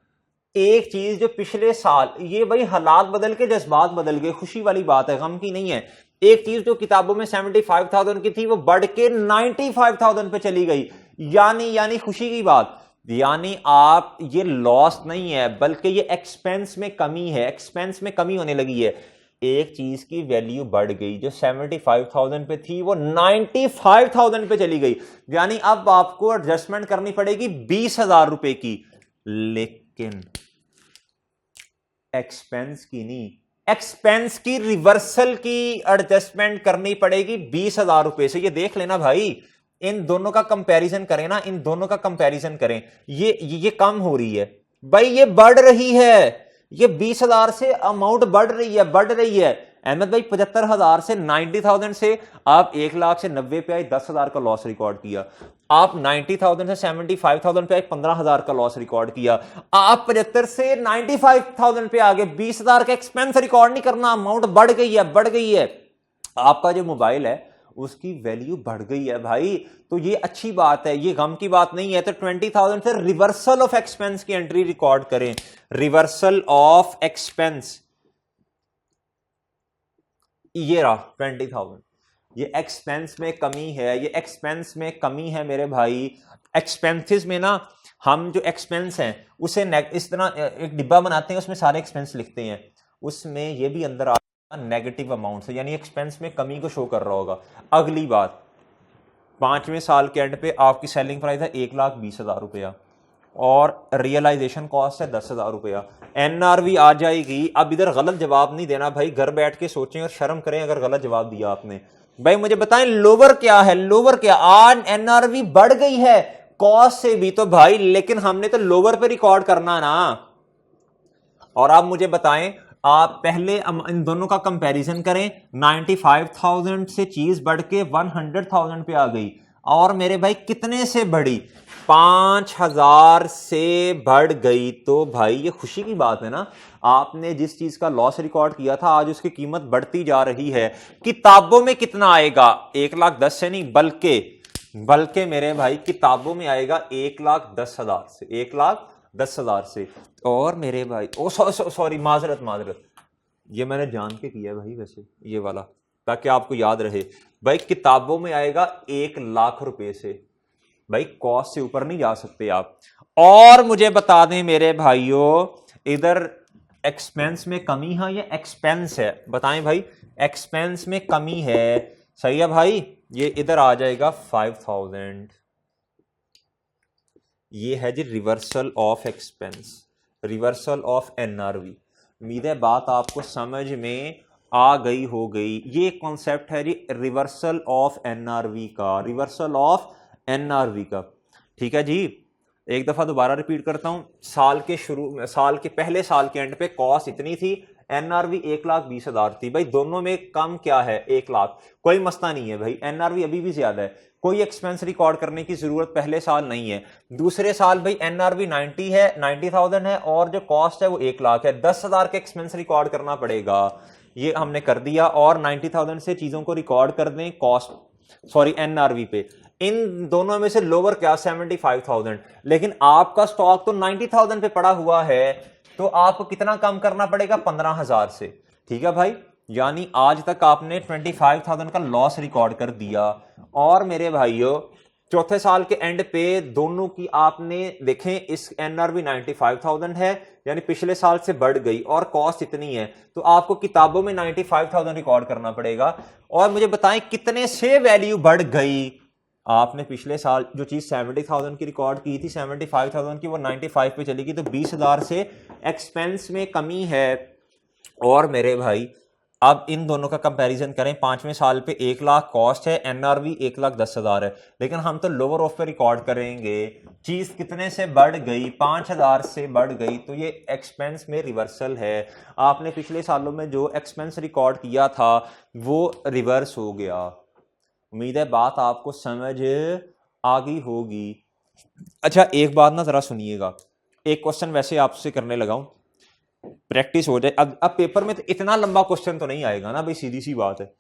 एक चीज जो पिछले साल, ये भाई हालात बदल के जज्बात बदल गए, खुशी वाली बात है, गम की नहीं है। एक चीज जो किताबों में 75,000 की थी वो बढ़ के 95,000 पे चली गई, यानी खुशी की बात। यानी आप, ये लॉस नहीं है बल्कि ये एक्सपेंस में कमी है, एक्सपेंस में कमी होने लगी है। एक चीज की वैल्यू बढ़ गई, जो 75,000 पे थी वो 95,000 पे चली गई, यानी अब आपको एडजस्टमेंट करनी पड़ेगी 20,000 रुपए की। लेकिन एक्सपेंस की नहीं, एक्सपेंस की रिवर्सल की एडजस्टमेंट करनी पड़ेगी 20,000 रुपए से। ये देख लेना भाई, इन दोनों का कंपैरिजन करें ना, इन दोनों का कंपैरिजन करें। ये कम हो रही है भाई, ये बढ़ रही है। ये 20,000 से अमाउंट बढ़ रही है, बढ़ रही है। अहमद भाई 75,000 से 90,000 से आप 1,00,000 से 90 पे आए, 10,000 का लॉस रिकॉर्ड किया। आप 90,000 से 75,000 पे आए, 15,000 का लॉस रिकॉर्ड किया। आप 75 से 95,000 पे आ गए, 20,000 का एक्सपेंस रिकॉर्ड नहीं करना, अमाउंट बढ़ गई है, बढ़ गई है। आपका जो मोबाइल है उसकी वैल्यू बढ़ गई है भाई, तो ये अच्छी बात है, ये गम की बात नहीं है। तो 20,000 से रिवर्सल ऑफ एक्सपेंस की एंट्री रिकॉर्ड करें। रिवर्सल ऑफ एक्सपेंस, ये रहा 20,000। ये एक्सपेंस में कमी है, ये एक्सपेंस में कमी है मेरे भाई। एक्सपेंसेस में ना, हम जो एक्सपेंस हैं उसे इस तरह एक डिब्बा बनाते हैं, उसमें सारे एक्सपेंस लिखते हैं, उसमें ये भी अंदर आ नेगेटिव अमाउंट से, यानी एक्सपेंस में कमी को शो कर रहा होगा। अगली बात, 5वें साल के एंड पे आपकी सेलिंग प्राइस है 1,20,000 रुपया, और रियलाइजेशन कॉस्ट है 10,000 रुपया। एनआरवी आ जाएगी। अब इधर गलत जवाब नहीं देना भाई, घर बैठ के सोचें और शर्म करें अगर गलत जवाब दिया आपने। भाई मुझे बताएं लोअर क्या है? लोअर क्या? आज एनआरवी बढ़ गई है कॉस्ट से भी तो भाई, लेकिन हमने तो लोअर पे रिकॉर्ड करना ना। और आप मुझे बताएं, आप पहले इन दोनों का कंपैरिजन करें। 95,000 से चीज बढ़ के 100,000 पे आ गई, और मेरे भाई कितने से बढ़ी? 5,000 से बढ़ गई। तो भाई ये खुशी की बात है ना, आपने जिस चीज का लॉस रिकॉर्ड किया था आज उसकी कीमत बढ़ती जा रही है। किताबों में कितना आएगा? 1,10,000 से नहीं, बल्कि मेरे भाई किताबों में आएगा 1,10,000 से, 1,10,000 से। और मेरे भाई सॉरी, माजरत, ये मैंने जान के किया है भाई वैसे, ये वाला, ताकि आपको याद रहे। भाई किताबों में आएगा 1,00,000 रुपए से। भाई कॉस्ट से ऊपर नहीं जा सकते आप। और मुझे बता दें मेरे भाइयों, इधर एक्सपेंस में कमी है या एक्सपेंस है? बताएं भाई, एक्सपेंस में कमी है, सही है भाई। ये इधर आ जाएगा 5,000। ये है जी reversal of expense, reversal of NRV. उम्मीद है बात आपको समझ में आ गई हो गई। ये कॉन्सेप्ट है जी रिवर्सल ऑफ एनआरवी का, रिवर्सल ऑफ एनआरवी का। ठीक है जी, एक दफा दोबारा रिपीट करता हूं। साल के शुरू, साल के पहले साल के एंड पे कॉस्ट इतनी थी, एनआरवी 1,20,000 थी। भाई दोनों में कम क्या है, 1,00,000, कोई मसला नहीं है भाई, एनआरवी अभी भी ज्यादा है, कोई एक्सपेंस रिकॉर्ड करने की जरूरत पहले साल नहीं है। दूसरे साल भाई एनआरवी 90 है, 90,000 है, और जो कॉस्ट है वो 1,00,000 है, 10,000 का एक्सपेंस रिकॉर्ड करना पड़ेगा। ये हमने कर दिया, और 90,000 से चीजों को रिकॉर्ड कर दें कॉस्ट, सॉरी एनआरवी पे। इन दोनों में से लोअर क्या, 75,000। लेकिन आपका स्टॉक तो 90,000 पे पड़ा हुआ है, तो आपको कितना कम करना पड़ेगा, 15,000 से। ठीक है भाई, यानी आज तक आपने 25,000 का लॉस रिकॉर्ड कर दिया। और मेरे भाइयों चौथे साल के एंड पे दोनों की आपने देखें, इस एनआरवी 95,000 है, यानी पिछले साल से बढ़ गई, और कॉस्ट इतनी है, तो आपको किताबों में 95,000 रिकॉर्ड करना पड़ेगा। और मुझे बताएं कितने से वैल्यू बढ़ गई। आपने पिछले साल जो चीज 70,000 की रिकॉर्ड की थी, 75,000 की, वो 95 पे चली गई, तो 20,000 से एक्सपेंस में कमी है। और मेरे भाई अब इन दोनों का कंपैरिजन करें, पांचवें साल पे 1,00,000 कॉस्ट है, एनआरवी 1,10,000 है, लेकिन हम तो लोअर ऑफ पे रिकॉर्ड करेंगे। चीज कितने से बढ़ गई, 5,000 से बढ़ गई, तो ये एक्सपेंस में रिवर्सल है। आपने पिछले सालों में जो एक्सपेंस रिकॉर्ड किया था वो रिवर्स हो गया। उम्मीद है बात आपको समझ आ गई होगी। अच्छा एक बात ना जरा सुनिएगा, एक क्वेश्चन वैसे आपसे करने लगा हूं, प्रैक्टिस हो जाए। अब पेपर में तो इतना लंबा क्वेश्चन तो नहीं आएगा ना भाई, सीधी सी बात है।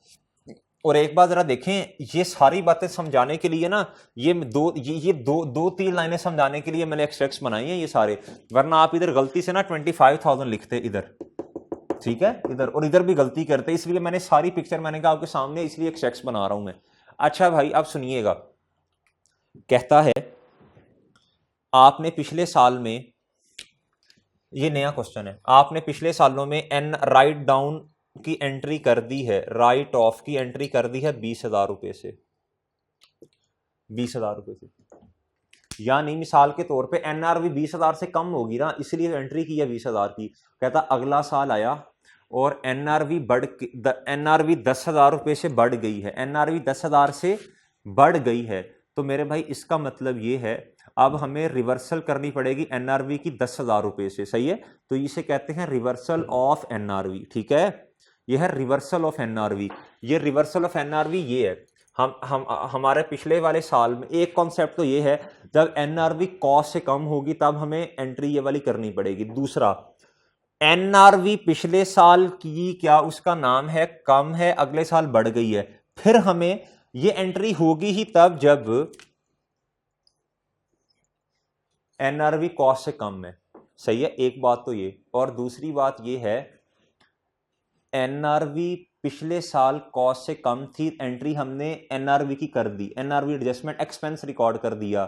और एक बात जरा देखें, ये सारी बातें समझाने के लिए ना, ये दो तीन लाइनें समझाने के लिए मैंने एक्सट्रैक्ट्स बनाई हैं ये सारे, वरना आप इधर गलती से ना 25,000 लिखते इधर, ठीक है, इधर, और इधर भी गलती करते, इसलिए मैंने सारी पिक्चर मैंने कहा आपके सामने, इसलिए एक्सट्रैक्ट्स बना रहा हूं मैं। अच्छा भाई अब सुनिएगा, कहता है आपने पिछले साल में, ये नया क्वेश्चन है, आपने पिछले सालों में एन राइट डाउन की एंट्री कर दी है, राइट ऑफ की एंट्री कर दी है 20,000 रुपए से, 20,000 रुपए से, यानी मिसाल के तौर पे एनआरवी 20,000 से कम होगी ना, इसलिए एंट्री की है 20,000 की। कहता अगला साल आया और एनआरवी एनआरवी 10,000 रुपए से बढ़ गई है, एनआरवी 10,000 से बढ़ गई है, तो मेरे भाई इसका मतलब ये है अब हमें रिवर्सल करनी पड़ेगी एनआरवी की 10,000 रुपए से, सही है, तो इसे कहते हैं रिवर्सल ऑफ एनआरवी। ठीक है, यह है रिवर्सल ऑफ एनआरवी। ये रिवर्सल ऑफ एनआरवी ये है, हम हमारे पिछले वाले साल में एक कॉन्सेप्ट तो ये है, जब एनआरवी कॉस्ट से कम होगी तब हमें एंट्री ये वाली करनी पड़ेगी। दूसरा, एनआरवी पिछले साल की क्या उसका नाम है कम है, अगले साल बढ़ गई है, फिर हमें ये एंट्री होगी ही तब जब एनआरवी कॉस्ट से कम है, सही है, एक बात तो ये। और दूसरी बात ये है, एनआरवी पिछले साल कॉस्ट से कम थी, एंट्री हमने एनआरवी की कर दी, एनआरवी एडजस्टमेंट एक्सपेंस रिकॉर्ड कर दिया,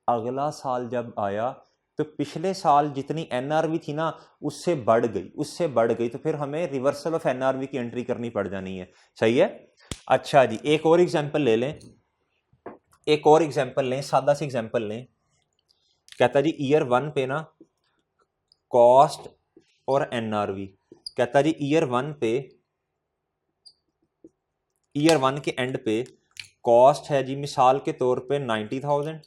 अगला साल जब आया तो पिछले साल जितनी एनआरवी थी ना उससे बढ़ गई, उससे बढ़ गई, तो फिर हमें रिवर्सल ऑफ एनआरवी की एंट्री करनी पड़ जानी है, सही है। अच्छा जी एक और एग्जांपल ले लें, एक और एग्जांपल लें, सादा सी एग्जांपल लें। कहता जी ईयर 1 पे ना कॉस्ट और एनआरवी, कहता जी ईयर 1 पे, ईयर 1 के एंड पे कॉस्ट है जी मिसाल के तौर पे 90,000,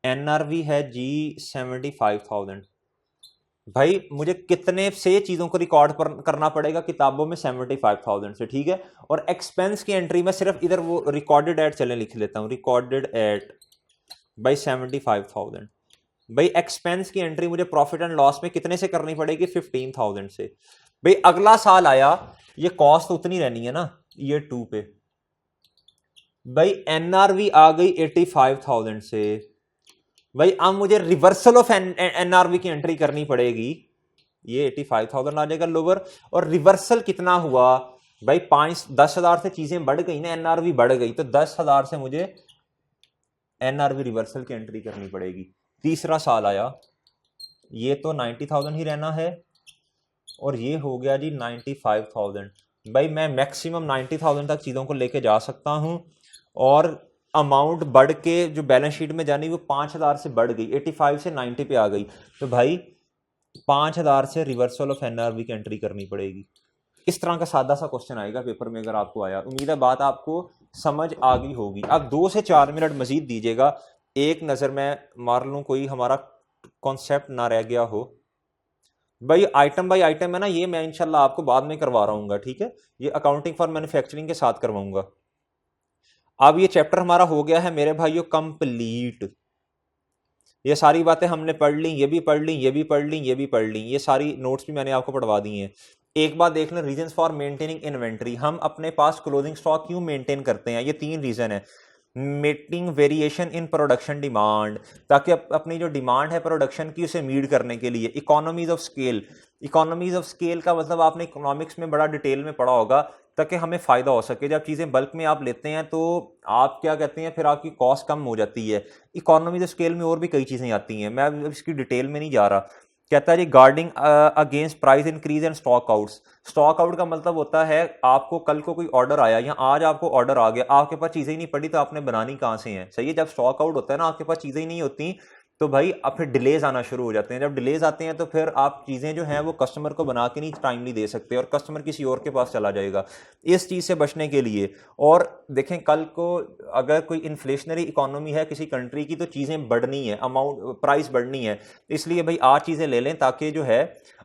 एनआरवी है जी 75,000। भाई मुझे कितने से चीजों को रिकॉर्ड करना पड़ेगा किताबों में, 75,000 से, ठीक है। और एक्सपेंस की एंट्री में सिर्फ इधर वो रिकॉर्डेड एट चले लिख लेता हूं, रिकॉर्डेड एट बाई 75,000। भाई एक्सपेंस की एंट्री मुझे प्रॉफिट एंड लॉस में कितने से करनी पड़ेगी, 15,000 से। भाई अगला साल आया, ये कॉस्ट तो उतनी रहनी है ना ईयर 2 पे, भाई एनआरवी आ गई 85,000 से, भाई अब मुझे रिवर्सल ऑफ एनआरवी की एंट्री करनी पड़ेगी, ये 85,000 आ जाएगा लोअर, और रिवर्सल कितना हुआ भाई 10,000 से चीजें बढ़ गई ना, एनआरवी बढ़ गई, तो 10,000 से मुझे एनआरवी रिवर्सल की एंट्री करनी पड़ेगी। तीसरा साल आया, ये तो 90,000 ही रहना है, और ये हो गया जी 95,000। भाई मैं मैक्सिमम 90,000 तक चीज़ों को लेके जा सकता हूं, और अमाउंट बढ़ के जो बैलेंस शीट में जानी वो 5,000 से बढ़ गई, 85 से 90 पे आ गई, तो भाई 5,000 से रिवर्सल ऑफ एनआरवी की एंट्री करनी पड़ेगी। इस तरह का सादा सा क्वेश्चन आएगा पेपर में अगर आपको आया। उम्मीद है बात आपको समझ आ गई होगी। अब 2 से 4 मिनट मजीद दीजिएगा, एक नज़र मैं मार लूँ कोई हमारा कॉन्सेप्ट ना रह गया हो। भाई आइटम बाय आइटम है ना, ये मैं इंशाल्लाह आपको बाद में करवा रहा हूँ, ठीक है, ये अकाउंटिंग फॉर मैन्युफैक्चरिंग के साथ करवाऊंगा। अब ये चैप्टर हमारा हो गया है मेरे भाइयों कंप्लीट। ये सारी बातें हमने पढ़ ली, ये भी पढ़ ली, ये भी पढ़ ली, ये भी पढ़ ली, ये सारी नोट्स भी मैंने आपको पढ़वा दी हैं। एक बात देख लें, रीजंस फॉर मेंटेनिंग इन्वेंट्री। हम अपने पास क्लोजिंग स्टॉक क्यों मेंटेन करते हैं? ये 3 रीजन है। Meeting variation in production demand, ताकि अपनी जो डिमांड है प्रोडक्शन की उसे मीट करने के लिए। Economies of scale, economies of scale का मतलब आपने इकोनॉमिक्स में बड़ा डिटेल में पढ़ा होगा, ताकि हमें फ़ायदा हो सके। जब चीज़ें बल्क में आप लेते हैं तो आप क्या कहते हैं, फिर आपकी कॉस्ट कम हो जाती है। इकोनॉमीज ऑफ स्केल में और भी कई चीज़ें आती हैं, मैं इसकी डिटेल में नहीं जा रहा। कहता है जी guarding against price increase and stock outs. Stock out का मतलब होता है आपको कल को कोई ऑर्डर आया या आज आपको ऑर्डर आ गया, आपके पास चीज़ें ही नहीं पड़ी तो आपने बनानी कहाँ से हैं? सही है, जब स्टॉक आउट होता है ना, आपके पास चीज़ें ही नहीं होती तो भाई अब फिर डिलेज आना शुरू हो जाते हैं। जब डिलेज आते हैं तो फिर आप चीज़ें जो हैं वो कस्टमर को बना के नहीं टाइमली दे सकते और कस्टमर किसी और के पास चला जाएगा। इस चीज़ से बचने के लिए, और देखें कल को अगर कोई इन्फ्लेशनरी इकोनॉमी है किसी कंट्री की तो चीज़ें बढ़नी है, अमाउंट प्राइस बढ़नी है, इसलिए भाई आज चीज़ें ले लें ताकि जो है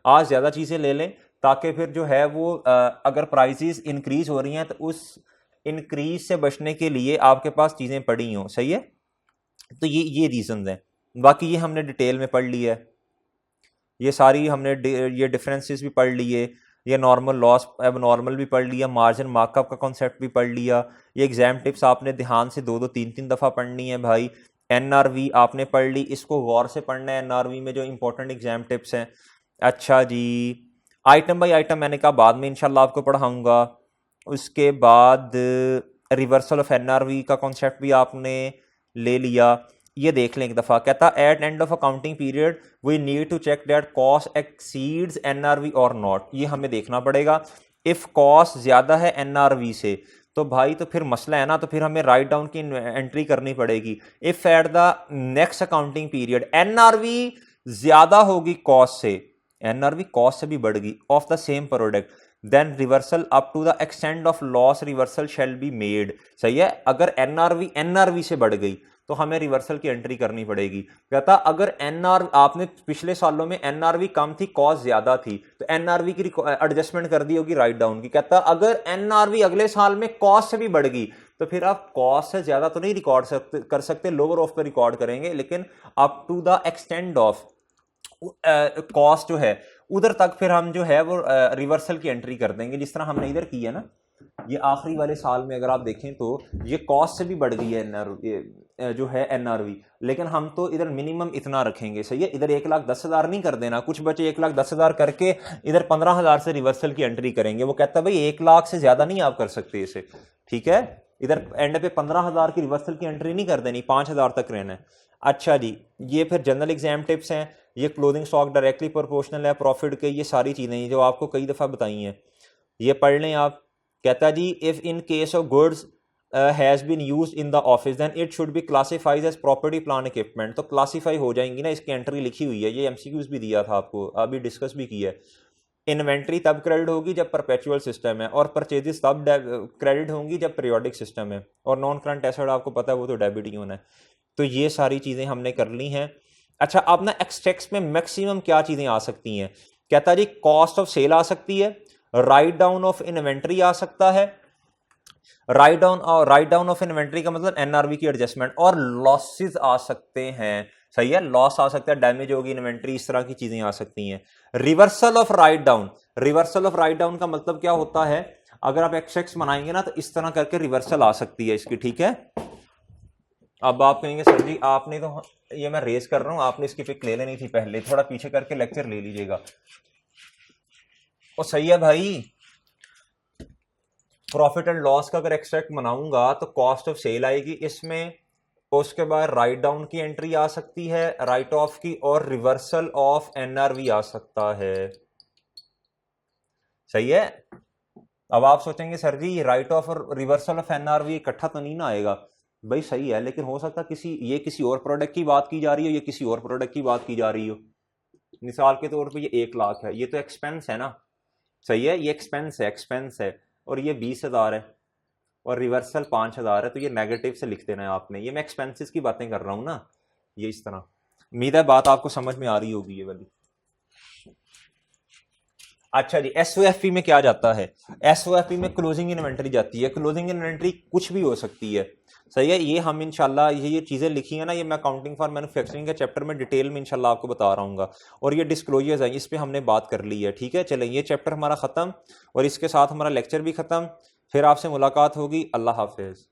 आज ज़्यादा चीज़ें ले लें, ताकि फिर जो है वो अगर प्राइसेस इंक्रीज हो रही हैं तो उस इंक्रीज से बचने के लिए आपके पास चीज़ें पड़ी हों। सही है, तो ये रीजंस हैं। बाकी ये हमने डिटेल में पढ़ लिया है, ये सारी हमने ये डिफरेंसेस भी पढ़ लिए, ये नॉर्मल लॉस अब नॉर्मल भी पढ़ लिया, मार्जिन मार्कअप का कॉन्सेप्ट भी पढ़ लिया। ये एग्जाम टिप्स आपने ध्यान से 2-2 3-3 दफ़ा पढ़नी है भाई। एनआरवी आपने पढ़ ली, इसको गौर से पढ़ना है, एनआरवी में जो इंपॉर्टेंट एग्जाम टिप्स हैं। अच्छा जी, आइटम बाय आइटम मैंने कहा बाद में इंशाल्लाह आपको पढ़ाऊँगा। उसके बाद रिवर्सल ऑफ एनआरवी का कॉन्सेप्ट भी आपने ले लिया, ये देख लें एक दफ़ा। कहता at end of accounting period we need to check that cost exceeds NRV और नॉट। ये हमें देखना पड़ेगा, इफ़ कॉस्ट ज़्यादा है एनआरवी से तो भाई तो फिर मसला है ना, तो फिर हमें राइट डाउन की एंट्री करनी पड़ेगी। If at the next accounting period NRV ज़्यादा होगी कॉस्ट से, एनआरवी कॉस्ट से भी बढ़ गई of the same product, then reversal up to the extent of loss reversal shall be made. सही है, अगर एनआरवी से बढ़ गई तो हमें रिवर्सल की एंट्री करनी पड़ेगी। कहता अगर आपने पिछले सालों में एनआरवी कम थी कॉस्ट ज्यादा थी तो एनआरवी की एडजस्टमेंट कर दी होगी राइट डाउन की। कहता अगर एनआरवी अगले साल में कॉस्ट से भी बढ़ गई तो फिर आप कॉस्ट से ज्यादा तो नहीं रिकॉर्ड कर सकते, लोअर ऑफ पे रिकॉर्ड करेंगे, लेकिन up to the extent of cost जो है उधर तक फिर हम जो है वो रिवर्सल की एंट्री कर देंगे, जिस तरह हमने इधर की है ना। ये आखिरी वाले साल में अगर आप देखें तो ये कॉस्ट से भी बढ़ गई है जो है एनआरवी, लेकिन हम तो इधर मिनिमम इतना रखेंगे। सही है, इधर 1,10,000 नहीं कर देना, कुछ बचे 1,10,000 करके इधर 15,000 से रिवर्सल की एंट्री करेंगे। वो कहता है भाई 1 लाख से ज्यादा नहीं आप कर सकते इसे, ठीक है, इधर एंड पे 15,000 की रिवर्सल की एंट्री नहीं कर देनी, 5,000 तक रहना है। अच्छा जी, ये फिर जनरल एग्जाम टिप्स हैं, ये क्लोजिंग स्टॉक डायरेक्टली प्रोपोर्शनल है प्रॉफिट के, ये सारी चीज़ें जो आपको कई दफ़ा बताई हैं ये पढ़ लें आप। कहता जी if in case of goods has been use in the office then it should be classifies as property plant equipment. तो क्लासीफाई हो जाएंगी ना, इसकी एंट्री लिखी हुई है, ये एमसीक्यूज भी दिया था आपको, अभी डिस्कस भी किया है। इन्वेंट्री तब क्रेडिट होगी जब परपेचुअल सिस्टम है, और परचेजेस तब क्रेडिट होंगी जब पीरियोडिक सिस्टम है, और नॉन करंट एसेट आपको पता है वो तो डेबिट ही होना है। तो ये सारी चीज़ें हमने कर ली हैं। अच्छा, अब ना एक्सट्रैक्ट्स में मैक्सिमम क्या चीज़ें आ सकती हैं? कहता जी कॉस्ट ऑफ सेल आ सकती है, राइट डाउन ऑफ इन्वेंट्री आ सकता है, राइट डाउन ऑफ इन्वेंट्री का मतलब एनआरवी की एडजस्टमेंट, और लॉसेस आ सकते हैं। सही है, लॉस आ सकता है, डैमेज होगी इन्वेंट्री, इस तरह की चीजें आ सकती हैं। Reversal of write down, reversal of write down का मतलब क्या होता है? अगर आप एक्सट्रैक्ट्स बनाएंगे ना तो इस तरह करके रिवर्सल आ सकती है इसकी, ठीक है। अब आप कहेंगे सर जी आपने तो, ये मैं रेस कर रहा हूं, आपने इसकी पिक ले लेनी थी पहले, थोड़ा पीछे करके लेक्चर ले लीजिएगा। और सही है भाई, प्रॉफिट एंड लॉस का अगर एक्सट्रैक्ट बनाऊंगा तो कॉस्ट ऑफ सेल आएगी इसमें, उसके बाद राइट डाउन की एंट्री आ सकती है, राइट ऑफ की, और रिवर्सल ऑफ एनआरवी आ सकता है। सही है। अब आप सोचेंगे सर जी राइट ऑफ और रिवर्सल ऑफ एनआरवी इकट्ठा तो नहीं ना आएगा। भाई सही है, लेकिन हो सकता है किसी और प्रोडक्ट की बात की जा रही हो, ये किसी और प्रोडक्ट की बात की जा रही हो। मिसाल के तौर पे ये 1 लाख है, ये तो एक्सपेंस है ना, सही है, ये एक्सपेंस है और ये 20,000 है और रिवर्सल 5,000 है, तो ये नेगेटिव से लिख देना है आपने। ये मैं एक्सपेंसेस की बातें कर रहा हूँ ना, ये इस तरह। उम्मीद है बात आपको समझ में आ रही होगी ये वाली। अच्छा जी, एसओएफपी में क्या जाता है? एसओएफपी में क्लोजिंग इन्वेंटरी जाती है। क्लोजिंग इन्वेंटरी कुछ भी हो सकती है, सही है। ये हम इंशाल्लाह ये चीज़ें लिखी है ना, ये मैं अकाउंटिंग फॉर मैन्युफैक्चरिंग के चैप्टर में डिटेल में इंशाल्लाह आपको बता रहा हूँ। और ये डिस्क्लोजर्स है, इस पे हमने बात कर ली है, ठीक है। चलें, ये चैप्टर हमारा ख़त्म और इसके साथ हमारा लेक्चर भी ख़त्म। फिर आपसे मुलाकात होगी। अल्लाह हाफिज़।